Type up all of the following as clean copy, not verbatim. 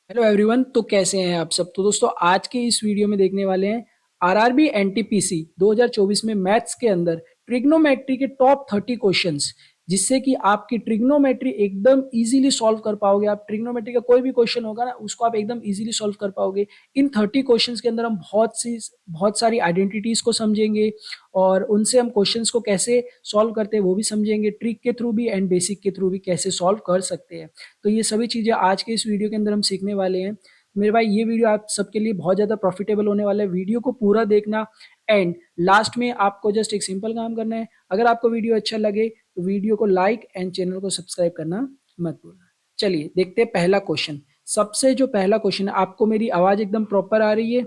Hello everyone. तो कैसे हैं आप सब। तो दोस्तों आज के इस वीडियो में देखने वाले हैं आरआरबी एनटीपीसी 2024 में मैथ्स के अंदर ट्रिग्नोमेट्री के टॉप 30 क्वेश्चंस, जिससे कि आपकी ट्रिग्नोमेट्री एकदम इजीली सॉल्व कर पाओगे। आप ट्रिग्नोमेट्री का कोई भी क्वेश्चन होगा ना, उसको आप एकदम इजीली सॉल्व कर पाओगे। इन 30 क्वेश्चंस के अंदर हम बहुत सारी आइडेंटिटीज को समझेंगे और उनसे हम क्वेश्चंस को कैसे सॉल्व करते हैं वो भी समझेंगे, ट्रिक के थ्रू भी एंड बेसिक के थ्रू भी कैसे सॉल्व कर सकते हैं। तो ये सभी चीज़ें आज के इस वीडियो के अंदर हम सीखने वाले हैं। मेरे भाई ये वीडियो आप सबके लिए बहुत ज़्यादा प्रॉफिटेबल होने वाला है। वीडियो को पूरा देखना एंड लास्ट में आपको जस्ट एक सिंपल काम करना है। अगर आपको वीडियो अच्छा लगे तो वीडियो को लाइक एंड चैनल को सब्सक्राइब करना मत भूलना। चलिए देखते हैं पहला क्वेश्चन। सबसे जो पहला क्वेश्चन है, आपको मेरी आवाज़ एकदम प्रॉपर आ रही है?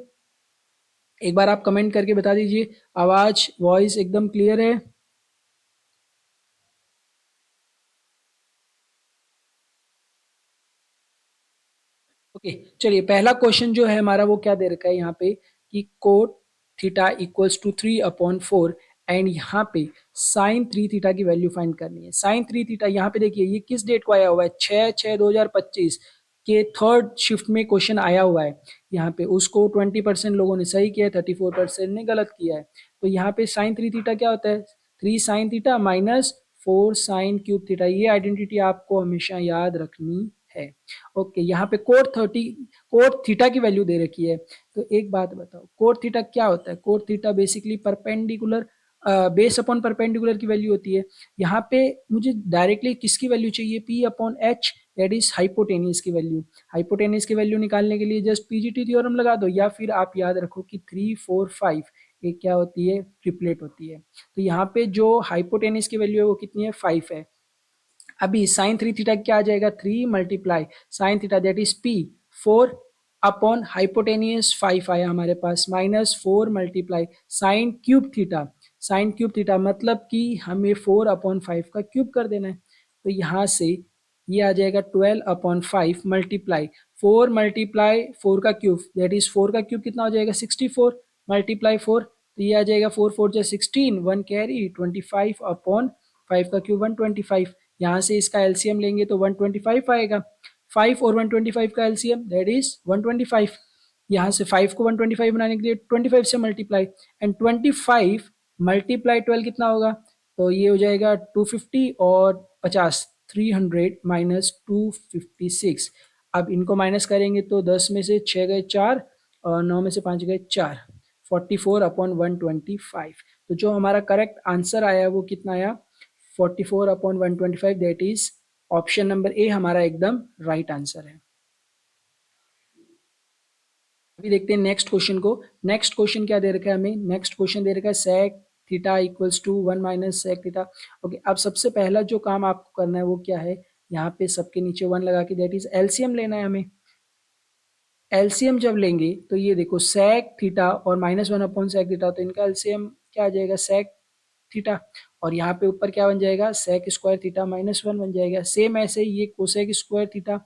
एक बार आप कमेंट करके बता दीजिए, आवाज़ वॉइस एकदम क्लियर है? ओके, चलिए पहला क्वेश्चन जो है हमारा वो क्या दे रखा है यहाँ पे कि cot theta equals to 3/4 and यहाँ पे साइन 3 थीटा की वैल्यू फाइंड करनी है। साइन 3 थीटा यहाँ पे देखिए ये किस डेट को आया हुआ है, 6/6/2025 के थर्ड शिफ्ट में क्वेश्चन आया हुआ है। यहाँ पे उसको 20% लोगों ने सही किया है, 34% ने गलत किया है। तो यहाँ पे साइन 3 थीटा क्या होता है, 3 sin theta minus 4 sin³ theta. ये आइडेंटिटी आपको हमेशा याद रखनी है। ओके, यहाँ पे कोट थीटा की वैल्यू दे रखी है। तो एक बात बताओ, कोट थीटा क्या होता है? Cot theta basically perpendicular base upon perpendicular की वैल्यू होती है। यहाँ पे मुझे डायरेक्टली किसकी वैल्यू चाहिए, P/H, दैट इज हाइपोटेनियस की वैल्यू। हाइपोटेनियस की वैल्यू निकालने के लिए जस्ट पीजीटी थ्योरम लगा दो, या फिर आप याद रखो कि 3 4 5 एक क्या होती है, ट्रिपलेट होती है। तो यहाँ पे जो हाइपोटेनियस की वैल्यू है वो कितनी है, 5 है। अभी साइन 3 थीटा क्या आ जाएगा, 3 × sine theta that is P, 4 hypotenuse 5 आया हमारे पास, minus 4 sine cube theta. Sine cube theta मतलब कि हमें 4/5 का क्यूब कर देना है। तो यहाँ से ये आ जाएगा 12/5 मल्टीप्लाई 4 का क्यूब दैट इज 4 का क्यूब कितना हो जाएगा, 64 मल्टीप्लाई 4। तो ये आ जाएगा 4 4 16, 1 कैरी 25/5 का क्यूब 125। यहाँ से इसका एलसीएम लेंगे तो 125 आएगा। 5 और 125 का एलसीएम दैट इज 125। यहाँ से 5 को 125 बनाने के लिए 25 से मल्टीप्लाई एंड 25 मल्टीप्लाई 12 कितना होगा, तो ये हो जाएगा 250 और 50 300 माइनस 256। अब इनको माइनस करेंगे तो 10 में से 6 गए 4 और 9 में से 5 गए 4, 44/125। तो जो हमारा करेक्ट आंसर आया वो कितना आया, 44/125, that is option number A हमारा एकदम राइट आंसर है। अभी देखते हैं नेक्स्ट क्वेश्चन को। नेक्स्ट क्वेश्चन क्या दे रखा है हमें, नेक्स्ट क्वेश्चन दे रखा है sec theta equals to 1 minus sec theta. Okay, अब सबसे पहला जो काम आपको करना है वो क्या है, यहाँ पे सबके नीचे 1 लगा के दैट इज एलसीएम लेना है हमें। एलसीएम जब लेंगे तो ये देखो सेक थीटा और -1/सेक थीटा, तो इनका एलसीएम क्या आ जाएगा, सेक थीटा। और यहाँ पे ऊपर क्या बन जाएगा, सेक स्क्वायर थीटा -1 बन जाएगा। सेम ऐसे ये कोसेक स्क्वायर थीटा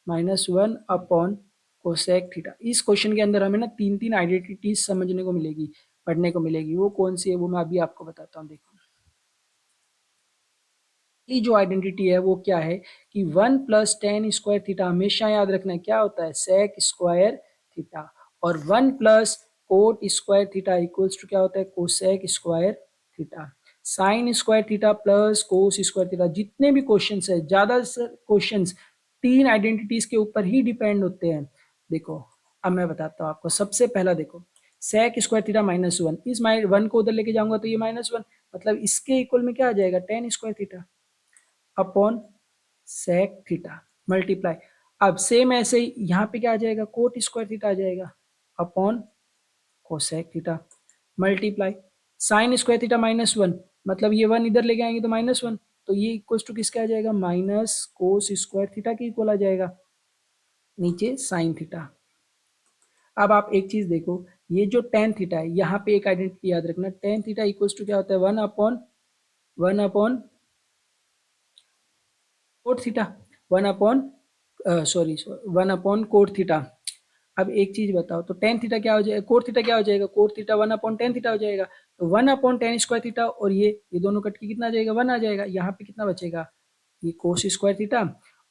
-1/कोसेक थीटा। इस क्वेश्चन के अंदर हमें ना तीन तीन आइडेंटिटीज समझने को मिलेगी, पढ़ने को मिलेगी। वो कौन सी है वो मैं अभी आपको बताता हूँ। देखो ये जो आइडेंटिटी है वो क्या है कि 1 + tan² थीटा, हमेशा याद रखना है क्या होता है, सेक स्क्वायर थीटा। और 1 + cot² थीटा इक्वल्स टू क्या होता है, cosec square theta. Sign square theta plus cos square theta, जितने भी क्वेश्चन है ज्यादा क्वेश्चन तीन आइडेंटिटीज के ऊपर ही डिपेंड होते हैं। देखो अब मैं बताता हूँ आपको। सबसे पहला देखो, सेक स्क्वायर थीटा -1, इस 1 को उधर लेके जाऊंगा तो ये -1, मतलब इसके इक्वल में क्या आ जाएगा, tan² theta upon sec theta multiply. अब सेम ऐसे ही यहाँ पे क्या आ जाएगा, कोट स्क्वायर थीटा आ जाएगा upon cosec theta multiply sign square theta -1, मतलब ये 1 इधर लेके आएंगे तो -1, तो ये इक्वल टू किसके आ जाएगा, माइनस कोस स्क्वायर थीटा के इक्वल आ जाएगा, नीचे साइन थीटा। अब आप एक चीज देखो, ये जो टेन थीटा है यहाँ पे एक आइडेंटिटी याद रखना, टेन थीटा इक्वल्स टू क्या होता है, 1/1/कोट थीटा, 1/कोट थीटा। अब एक चीज बताओ, तो टेन थीटा क्या हो जाएगा, कोट थीटा क्या हो जाएगा, कोट थीटा 1/tan थीटा हो जाएगा। तो 1/tan² थीटा और ये दोनों कट के कितना आ जाएगा, 1 आ जाएगा। यहाँ पे कितना बचेगा, ये कोस स्क्वायर थीटा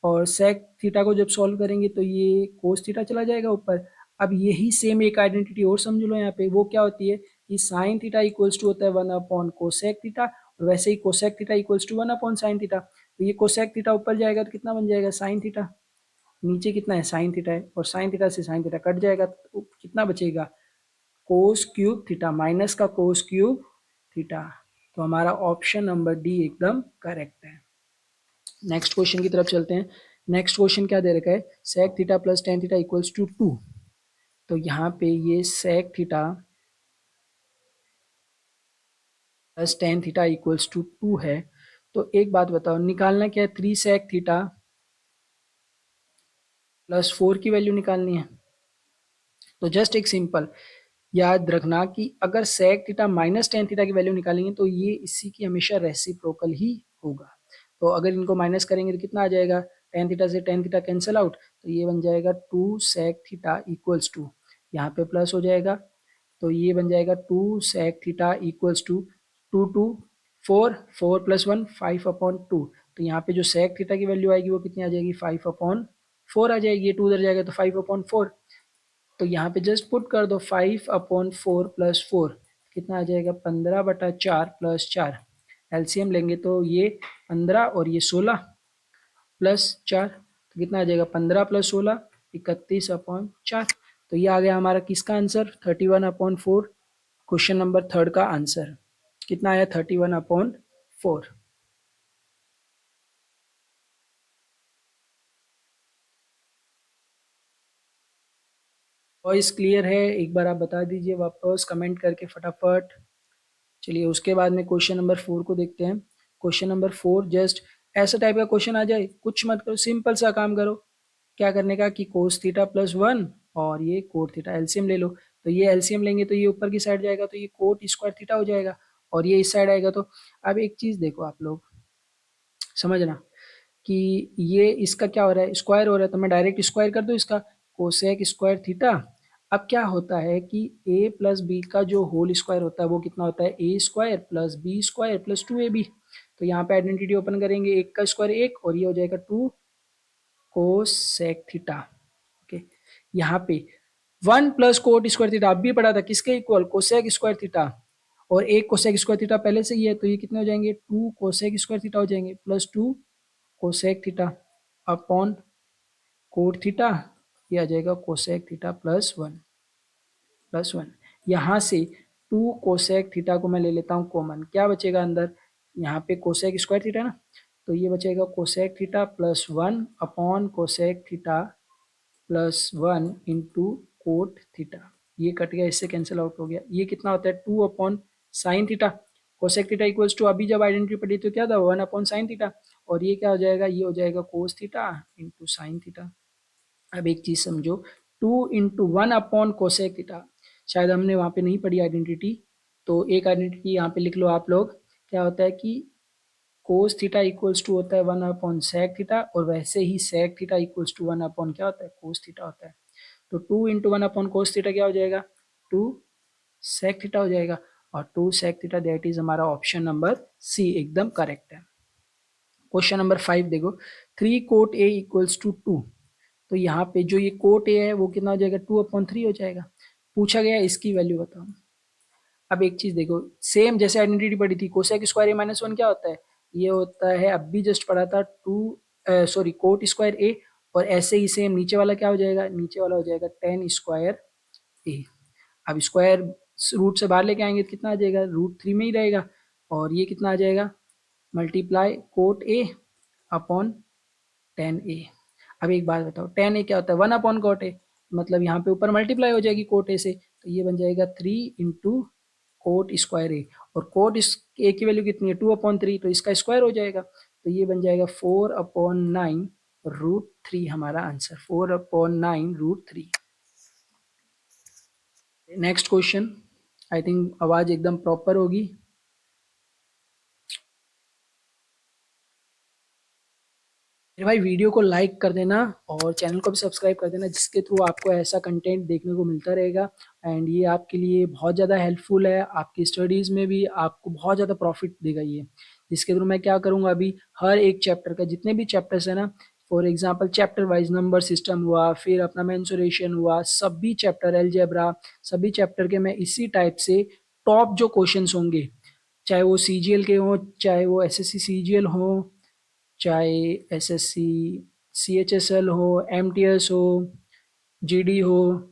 और सेक थीटा को जब सॉल्व करेंगे तो ये कोस थीटा चला जाएगा ऊपर। अब यही सेम एक आइडेंटिटी और समझ लो यहाँ पे, वो क्या होती है कि साइन थीटा इक्वल्स टू होता है 1 अपॉन कोसेक थीटा, और वैसे ही cosec theta equals to 1 upon sine theta. तो ये कोसेक थीटा ऊपर जाएगा तो कितना बन जाएगा साइन थीटा, नीचे कितना है साइन थीटा है, और साइन थीटा से साइन थीटा कट जाएगा तो कितना बचेगा कोस क्यूब थीटा, माइनस का कोस क्यूब थीटा। तो हमारा ऑप्शन नंबर डी एकदम करेक्ट है। नेक्स्ट क्वेश्चन की तरफ चलते हैं। नेक्स्ट क्वेश्चन क्या दे रखा है, sec theta plus tan theta equals to 2। तो यहाँ पे ये sec theta plus tan theta equals to 2 है। तो एक बात बताओ, निकालना क्या है, 3 सेक थीटा प्लस 4 की वैल्यू निकालनी है। तो जस्ट एक सिंपल याद रखना कि अगर sec theta minus tan theta की वैल्यू निकालेंगे तो ये इसी की हमेशा रेसिप्रोकल ही होगा। तो अगर इनको माइनस करेंगे तो कितना आ जाएगा, टेन थीटा से टेन थीटा कैंसिल आउट, तो ये बन जाएगा 2 सेक थीटा इक्वल्स टू, यहाँ पे प्लस हो जाएगा तो ये बन जाएगा 2 sec theta equals to 2 2 4, 4 plus 1 5/2। तो यहाँ पे जो सेक थीटा की वैल्यू आएगी वो कितनी आ जाएगी 5/4 आ जाएगी, ये 2 उधर जाएगा तो 5/4। तो यहाँ पे जस्ट पुट कर दो 5/4 प्लस 4 कितना आ जाएगा 15/4 प्लस 4। एलसीएम लेंगे तो ये 15 और ये 16 प्लस 4, तो कितना आ जाएगा 15 प्लस 16 31/4। तो ये आ गया हमारा किसका आंसर 31/4, क्वेश्चन नंबर थर्ड का आंसर कितना आया 31/4। वॉइस क्लियर है, एक बार आप बता दीजिए वापस कमेंट करके फटाफट। चलिए उसके बाद में क्वेश्चन नंबर 4 को देखते हैं। क्वेश्चन नंबर 4 जस्ट ऐसा टाइप का क्वेश्चन आ जाए, कुछ मत करो, सिंपल सा काम करो। क्या करने का कि कोस थीटा प्लस 1 और ये कोट थीटा एलसीएम ले लो। तो ये एलसीएम लेंगे तो ये ऊपर की साइड जाएगा तो ये कोट स्क्वायर थीटा हो जाएगा, और ये इस साइड आएगा। तो अब एक चीज देखो आप लोग समझना कि ये इसका क्या हो रहा है स्क्वायर हो रहा है, तो मैं डायरेक्ट स्क्वायर कर दूं इसका, कोसेक स्क्वायर थीटा। अब क्या होता है कि a प्लस बी का जो होल स्क्वायर होता है वो कितना होता है A square plus B square plus 2ab। तो यहाँ पे आइडेंटिटी ओपन करेंगे, एक का स्क्वायर एक और ये हो जाएगा 2 कोसेक थीटा। ओके, यहाँ पे 1 प्लस कोट स्क्वायर थीटा अब भी पढ़ा था किसके इक्वल कोसेक स्क्वायर थीटा, और एक कोसेक स्क्वायर थीटा पहले से ही है तो ये कितने हो जाएंगे 2 कोसेक स्क्वायर थीटा हो जाएंगे plus 2 cosec theta upon cot theta, ये आ जाएगा कोसेक थीटा प्लस वन। यहाँ से 2 कोसेक थीटा को मैं ले लेता हूँ कॉमन, क्या बचेगा अंदर, यहाँ पे कोसेक स्क्वायर थीटा ना, तो ये बचेगा cosec theta plus 1 upon cosec theta plus 1 into cot theta. ये कट गया, इससे कैंसिल आउट हो गया। ये कितना होता है 2 upon sine theta, cosec theta equals to अभी जब आइडेंटिटी पढ़ी तो क्या था 1 अपॉन साइन थीटा, और ये क्या हो जाएगा ये हो जाएगा cos theta into sine theta. अब एक चीज समझो 2 × 1 अपॉन कोसेक थीटा, शायद हमने वहां पे नहीं पढ़ी आइडेंटिटी, तो एक आइडेंटिटी यहाँ पे लिख लो आप लोग। क्या होता है कि कोस थीटा इक्वल्स टू होता है 1 अपॉन सेक थीटा, और वैसे ही sec theta equals to 1 upon क्या होता है कोस थीटा होता है। तो 2 × 1 अपॉन कोस थीटा क्या हो जाएगा 2 सेक थीटा हो जाएगा, और 2 सेक थीटा दैट इज हमारा ऑप्शन नंबर सी एकदम करेक्ट है। क्वेश्चन नंबर 5 देखो, 3 कोट ए इक्वल्स टू 2। तो यहाँ पे जो ये कोट ए है वो कितना हो जाएगा 2/3 हो जाएगा। पूछा गया इसकी वैल्यू बताओ। अब एक चीज देखो, सेम जैसे आइडेंटिटी पढ़ी थी कोसेक स्क्वायर ए माइनस 1 क्या होता है, ये होता है अब भी जस्ट पढ़ा था कोट स्क्वायर ए, और ऐसे ही सेम नीचे वाला क्या हो जाएगा, नीचे वाला हो जाएगा टेन स्क्वायर ए। अब स्क्वायर रूट से बाहर लेके आएंगे तो कितना आ जाएगा √3 में ही रहेगा, और ये कितना आ जाएगा multiply cot A upon tan A. अब एक बात बताओ टेन ए क्या होता है 1 अपॉन कोट ए, मतलब यहाँ पे ऊपर मल्टीप्लाई हो जाएगी कोट ए से, तो ये बन जाएगा 3 इंटू कोट स्क्वायर ए, और कोट ए की वैल्यू कितनी है 2/3, तो इसका स्क्वायर हो जाएगा, तो ये बन जाएगा 4/9 √3 हमारा answer 4/9 √3। Next question, I think आवाज एकदम प्रॉपर होगी। मेरे भाई वीडियो को लाइक कर देना और चैनल को भी सब्सक्राइब कर देना, जिसके थ्रू आपको ऐसा कंटेंट देखने को मिलता रहेगा, एंड ये आपके लिए बहुत ज़्यादा हेल्पफुल है, आपकी स्टडीज़ में भी आपको बहुत ज़्यादा प्रॉफिट देगा ये। जिसके थ्रू मैं क्या करूँगा अभी हर एक चैप्टर का जितने भी चैप्टर्स है ना for example chapter wise number system हुआ, फिर अपना मेंसुरेशन हुआ, सभी चैप्टर अलजेब्रा, सभी चैप्टर के मैं इसी टाइप से टॉप जो क्वेश्चंस होंगे, चाहे वो सीजीएल के हो, चाहे वो एसएससी सीजीएल हो, चाहे एसएससी सीएचएसएल हो, एमटीएस हो, जीडी हो,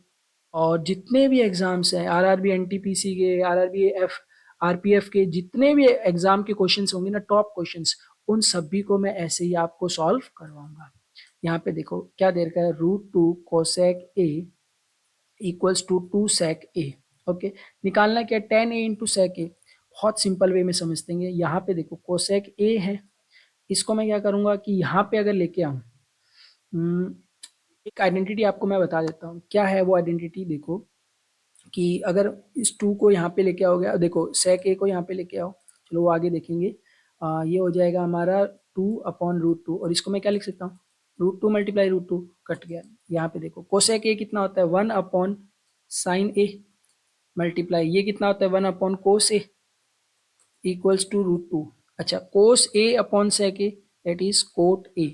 और जितने भी एग्जाम्स हैं, आरआरबी एनटीपीसी के, आरआरबी एफ आरपीएफ के, जितने भी एग्जाम के क्वेश्चंस होंगे ना, टॉप क्वेश्चंस, उन सभी को मैं ऐसे ही आपको सॉल्व करवाऊंगा। यहाँ पे देखो क्या दे रखा है, √2 cosec A equals to 2 sec A. Okay, निकालना क्या, 10 ए इंटू सेक ए। बहुत सिंपल वे में समझते हैं। यहाँ पे देखो कोसेक ए है, इसको मैं क्या करूंगा कि यहाँ पे अगर लेके आऊं, एक आइडेंटिटी आपको मैं बता देता हूँ क्या है वो आइडेंटिटी। देखो कि अगर इस 2 को यहाँ पे लेके आओगे, देखो सेक ए को यहाँ पे लेके आओ, चलो वो आगे देखेंगे। ये हो जाएगा हमारा 2/√2, और इसको मैं क्या लिख सकता हूँ, √2 मल्टीप्लाई √2, कट गया। यहाँ पे देखो कोसेक ए कितना होता है, 1/sin a मल्टीप्लाई ये कितना होता है, 1/cos a इक्वल्स टू √2। अच्छा, cos a upon sec a that is cot a।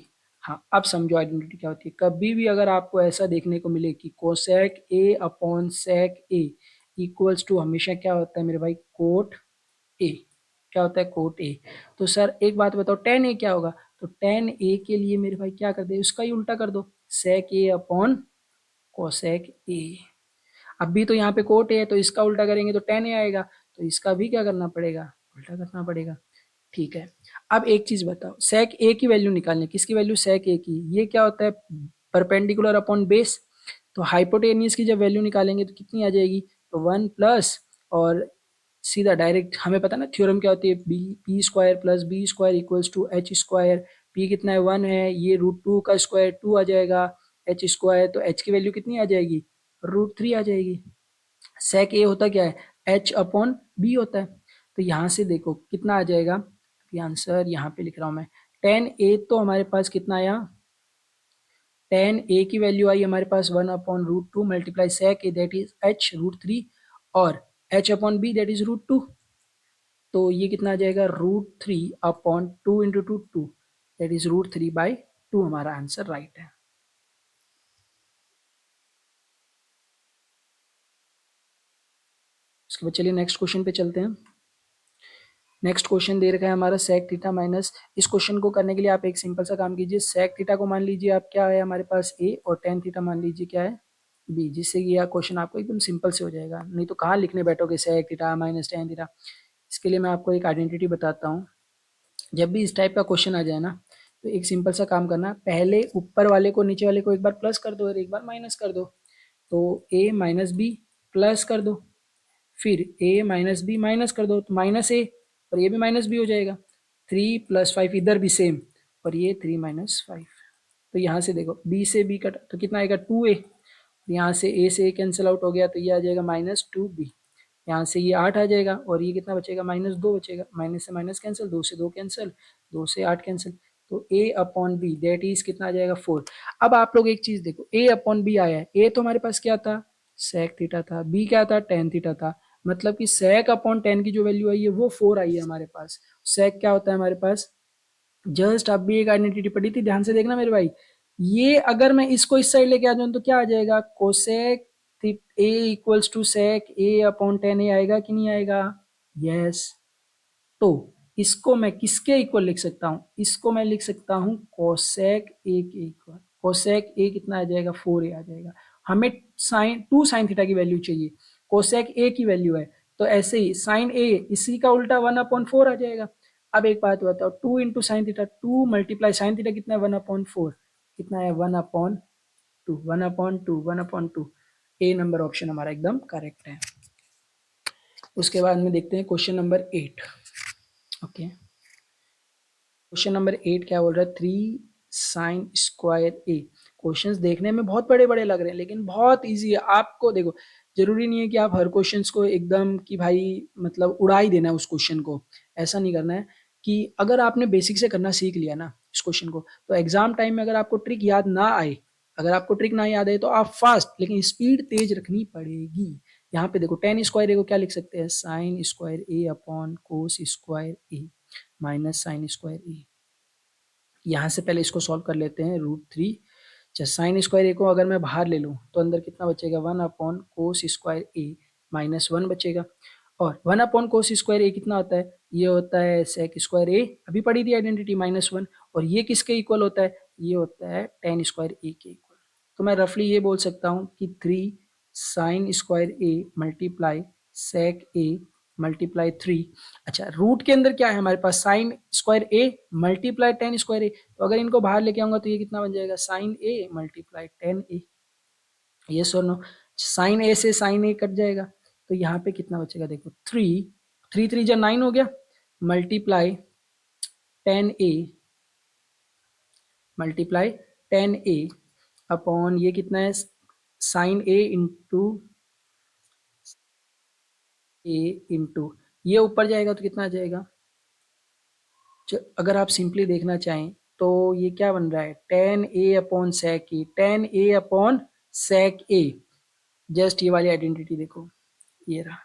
हाँ, अब समझो आइडेंटिटी क्या होती है। कभी भी अगर आपको ऐसा देखने को मिले कि cosec a upon sec a equals to, हमेशा क्या होता है मेरे भाई, कोट a। क्या होता है, कोट a। तो सर एक बात बताओ, tan a क्या होगा, तो tan a के लिए मेरे भाई क्या कर दे, उसका ही उल्टा कर दो, sec a upon cosec a। अब भी तो यहाँ पे कोट है, तो इसका उल्टा करेंगे तो tan a आएगा, तो इसका भी क्या करना पड़ेगा, उल्टा करना पड़ेगा। ठीक है, अब एक चीज बताओ, सेक ए की वैल्यू निकालनी, किसकी वैल्यू, सेक ए की। ये क्या होता है, परपेंडिकुलर अपॉन बेस। तो हाइपोटेनियस की जब वैल्यू निकालेंगे तो कितनी आ जाएगी, तो 1 प्लस, और सीधा डायरेक्ट हमें पता ना थ्योरम क्या होती है, B P square plus B square equals to H square. P कितना है, 1 है, ये √2 का स्क्वायर 2 आ जाएगा, एच स्क्वायर, तो एच की वैल्यू कितनी आ जाएगी, √3 आ जाएगी। सेक ए होता क्या है, एच अपॉन बी होता है। तो यहाँ से देखो कितना आ जाएगा, ये आंसर यहाँ पे लिख रहा हूँ मैं। tan a तो हमारे पास कितना आया, tan a की वैल्यू आई हमारे पास 1/√2 multiply sec A that is h √3, और h upon B that is √2। तो ये कितना आ जाएगा, √3/2 इंटू 2 दैट इज √3/2। हमारा आंसर राइट है। उसके बाद चलिए नेक्स्ट क्वेश्चन पे चलते हैं। नेक्स्ट क्वेश्चन दे रखा है हमारा सेक थीटा माइनस। इस क्वेश्चन को करने के लिए आप एक सिंपल सा काम कीजिए, सेक थीटा को मान लीजिए आप क्या है हमारे पास ए, और टेन थीटा मान लीजिए क्या है बी, जिससे कि यह क्वेश्चन आपको एकदम सिंपल से हो जाएगा। नहीं तो कहाँ लिखने बैठोगे sec theta minus tan theta. इसके लिए मैं आपको एक आइडेंटिटी बताता हूँ। जब भी इस टाइप का क्वेश्चन आ जाए ना, तो एक सिंपल सा काम करना, पहले ऊपर वाले को नीचे वाले को एक बार प्लस कर दो और एक बार माइनस कर दो। तो ए माइनस बी प्लस कर दो, फिर a माइनस बी माइनस कर दो, तो माइनस ए, और ये भी माइनस बी हो जाएगा। 3 + 5 इधर भी सेम, और ये 3 - 5। तो यहाँ से देखो b से b कट तो कितना आएगा, 2a। यहाँ से a से a कैंसिल आउट हो गया, तो ये आ जाएगा -2b। यहाँ से ये 8 आ जाएगा, और ये कितना बचेगा, -2 बचेगा। माइनस से माइनस कैंसिल, 2 से 2 कैंसिल, 2 से 8 कैंसिल। तो a upon B that is कितना आ जाएगा, 4। अब आप लोग एक चीज देखो, a अपॉन बी आया है, a तो हमारे पास क्या था, सेक थीटा था, b क्या था, टेन थीटा था। मतलब कि सेक अपॉन टेन की जो वैल्यू आई है वो 4 आई है हमारे पास। सेक क्या होता है हमारे पास, जस्ट अब भी एक आइडेंटिटी पड़ी थी, ध्यान से देखना मेरे भाई। ये अगर मैं इसको इस साइड लेके आ जाऊं तो क्या आ जाएगा, cosec A equals to sec A upon tan A आएगा कि नहीं आएगा, यस। तो इसको मैं किसके इक्वल लिख सकता हूँ, इसको मैं लिख सकता हूँ कोसेक ए के इक्वल। कोसेक ए कितना आ जाएगा, 4a आ जाएगा। हमें साइन थीटा की वैल्यू चाहिए, कोसेक ए की वैल्यू है, तो ऐसे ही साइन ए इसी का उल्टा 1/4 आ जाएगा। अब एक बात बताओ, 2 into sine theta, 2 multiply sine theta कितना है, 1/4 कितना है, 1/2, 1/2, 1/2। ए नंबर ऑप्शन हमारा एकदम करेक्ट है। उसके बाद में देखते हैं question number 8। Okay, question number 8 क्या बोल रहा है, 3 sin² a। क्वेश्चंस देखने में बहुत बड़े बड़े लग रहे हैं, लेकिन बहुत इजी है। आपको देखो, जरूरी नहीं है कि आप हर क्वेश्चंस को एकदम कि भाई मतलब उड़ा ही देना है उस क्वेश्चन को। ऐसा नहीं करना है। कि अगर आपने बेसिक से करना सीख लिया ना इस क्वेश्चन को, तो एग्जाम टाइम में अगर आपको ट्रिक याद ना आए, अगर आपको ट्रिक ना याद आए तो आप फास्ट लेकिन स्पीड तेज रखनी पड़ेगी। यहाँ पे देखो tan² a को क्या लिख सकते हैं, sin² a upon cos² a minus sin² a। यहाँ से पहले इसको सॉल्व कर लेते हैं, √3। अच्छा, साइन स्क्वायर ए को अगर मैं बाहर ले लूँ तो अंदर कितना बचेगा, 1/cos² a -1 बचेगा। और 1/cos² a कितना होता है, ये होता है sec² a, अभी पढ़ी थी आइडेंटिटी, -1। और ये किसके इक्वल होता है, ये होता है tan² a के इक्वल। तो मैं रफली ये बोल सकता हूँ कि 3 sin² a multiply sec² a multiply 3। अच्छा, रूट के अंदर क्या है हमारे पास, sin² a मल्टीप्लाई tan²a। तो अगर इनको बाहर लेके आऊंगा तो ये कितना बन जाएगा, sin a multiply tan a। ये सो नो, साइन ए से साइन ए कट जाएगा, तो यहाँ पे कितना बचेगा, देखो 3 3 3 9 हो गया, multiply 10a multiply 10a upon ये कितना है, साइन ए इंटू ये ऊपर जाएगा तो कितना आ जाएगा। अगर आप सिंपली देखना चाहें तो ये क्या बन रहा है, 10a/sec a, 10a/sec a। Just ये वाली आइडेंटिटी देखो, ये रहा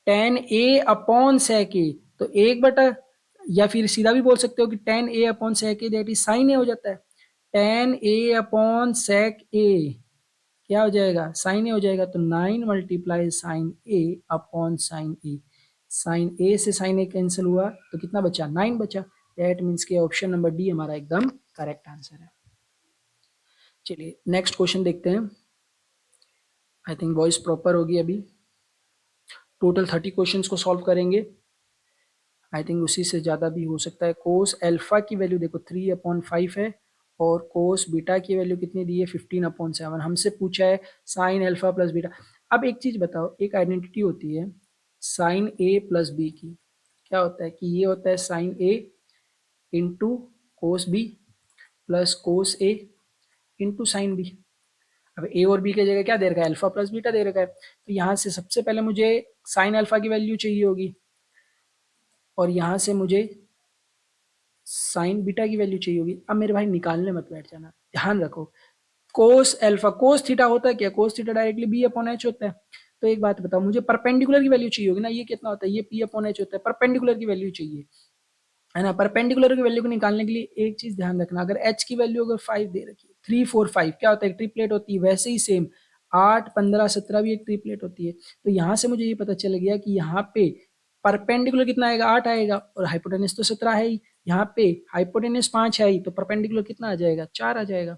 10a/sec a, तो 1/, या फिर सीधा भी बोल सकते हो कि 10a/sec a that is sine A हो जाता है। 10a/sec a क्या हो जाएगा, साइन ए हो जाएगा, तो 9 multiply sign A upon sine A. Sine A से साइन ए कैंसिल हुआ तो कितना बचा, 9 बचा। दैट मीन्स के ऑप्शन नंबर डी हमारा एकदम करेक्ट आंसर है। चलिए नेक्स्ट क्वेश्चन देखते हैं। आई थिंक वॉइस प्रॉपर होगी अभी। टोटल 30 क्वेश्चंस को सॉल्व करेंगे। आई थिंक उसी से ज़्यादा भी हो सकता है। कोस अल्फा की वैल्यू देखो 3/5 है, और कोस बीटा की वैल्यू कितनी दी है, 15/7। हमसे पूछा है साइन अल्फा प्लस बीटा। अब एक चीज़ बताओ, एक आइडेंटिटी होती है साइन ए प्लस बी की, क्या होता है कि ये होता है sine A into cos B plus cos A into sine B. अब ए और बी की जगह क्या दे रखा है, अल्फा प्लस बीटा दे रखा है, तो यहाँ से सबसे पहले मुझे साइन अल्फा की वैल्यू चाहिए होगी, और यहाँ से मुझे साइन बीटा की वैल्यू चाहिए होगी। अब मेरे भाई निकालने मत बैठ जाना, ध्यान रखो, कोस अल्फा कोस थीटा होता है क्या, कोस थीटा डायरेक्टली b/h होता है। तो एक बात बताओ, मुझे परपेंडिकुलर की वैल्यू चाहिए होगी ना, ये कितना होता है, ये p/h होता है, परपेंडिकुलर की वैल्यू चाहिए, है ना। परपेंडिकुलर की वैल्यू को निकालने के लिए एक चीज ध्यान रखना, अगर h की वैल्यू अगर 5 दे रखी है, 3 4 5 क्या होता है, ट्रिपलेट होती है, वैसे ही सेम 8 15 17 भी एक ट्रिपलेट होती है। तो यहाँ से मुझे ये पता चल गया कि यहाँ पे परपेंडिकुलर कितना आएगा, 8 आएगा, और हाइपोटेनस तो 17 है ही, यहाँ पे हाइपोटेनस 5 है ही, तो परपेंडिकुलर कितना आ जाएगा, 4 आ जाएगा।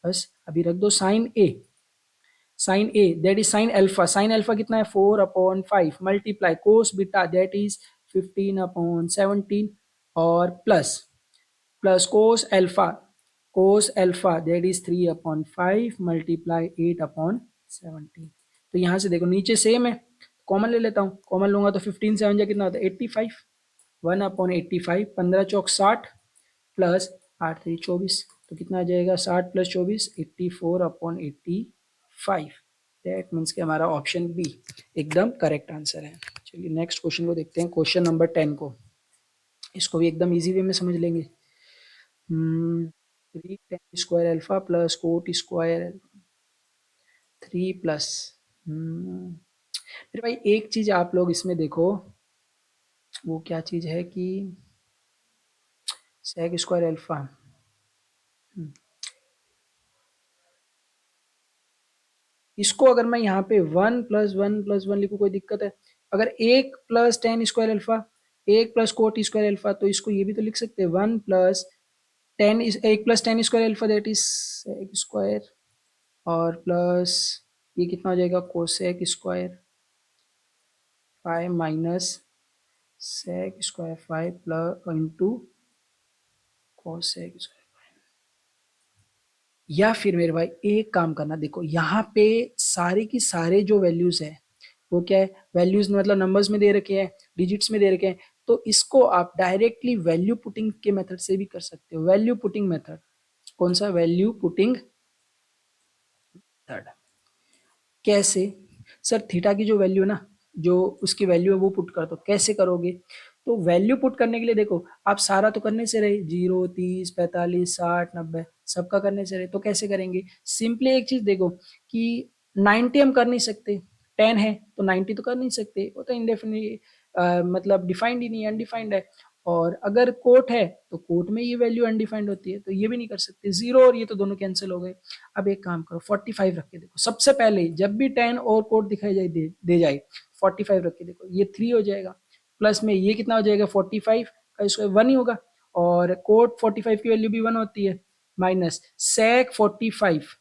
बस अभी रख दो sine A that is sine alpha कितना है, 4/5 multiply cos beta that is 15/17, और plus plus cos alpha that is 3/5 multiply 8/17। तो यहाँ से देखो नीचे सेम है, कॉमन ले लेता हूँ, कॉमन लूंगा तो 15 से 7 कितना होता है, 85, 1/85, 15 चौक 60 प्लस 8 3 24, तो कितना आ जाएगा, 60 + 24 84/85। दैट मीन्स कि हमारा ऑप्शन बी एकदम करेक्ट आंसर है। चलिए नेक्स्ट क्वेश्चन को देखते हैं, क्वेश्चन नंबर 10 को। इसको भी एकदम इजी वे में समझ लेंगे। 3 tan² अल्फा प्लस कोट² 3 प्लस, फिर भाई एक चीज आप लोग इसमें देखो, वो क्या चीज है कि sec² अल्फा, इसको अगर मैं यहाँ पे 1+1+1 लिखूँ कोई दिक्कत है? अगर 1+tan² अल्फा, 1+cot² अल्फा, तो इसको ये भी तो लिख सकते हैं 1+tan² alpha that is sec², और प्लस ये कितना हो जाएगा, cosec² 5 minus sec² 5 plus into cosec²। या फिर मेरे भाई एक काम करना, देखो यहाँ पे सारे की सारे जो वैल्यूज है वो क्या है, वैल्यूज मतलब नंबर्स में दे रखे हैं, डिजिट्स में दे रखे हैं, तो इसको आप डायरेक्टली वैल्यू पुटिंग के मेथड से भी कर सकते हो। वैल्यू पुटिंग मेथड, कौन सा, वैल्यू पुटिंग मेथड। कैसे सर, थीटा की जो वैल्यू है ना, जो उसकी वैल्यू है वो पुट कर दो, कैसे करोगे, तो वैल्यू पुट करने के लिए देखो, आप सारा तो करने से रहे, 0 30 45 60 90 सबका करने से रहे, तो कैसे करेंगे, सिंपली एक चीज देखो कि 90 हम कर नहीं सकते, 10 है तो 90 तो कर नहीं सकते, वो तो इंडेफिनिट मतलब डिफाइंड ही नहीं, अनडिफाइंड है। और अगर कोट है तो कोट में ये वैल्यू अनडिफाइंड होती है, तो ये भी नहीं कर सकते, 0 और ये तो दोनों कैंसिल हो गए। अब एक काम करो, 45 रख के देखो, सबसे पहले जब भी 10 और कोट दिखाई जाए दे जाए 45 रख के देखो, ये 3 हो जाएगा, प्लस में ये कितना हो जाएगा 45 का स्क्वायर 1 ही होगा, और कोट 45 की वैल्यू भी 1 होती है, माइनस सेक 45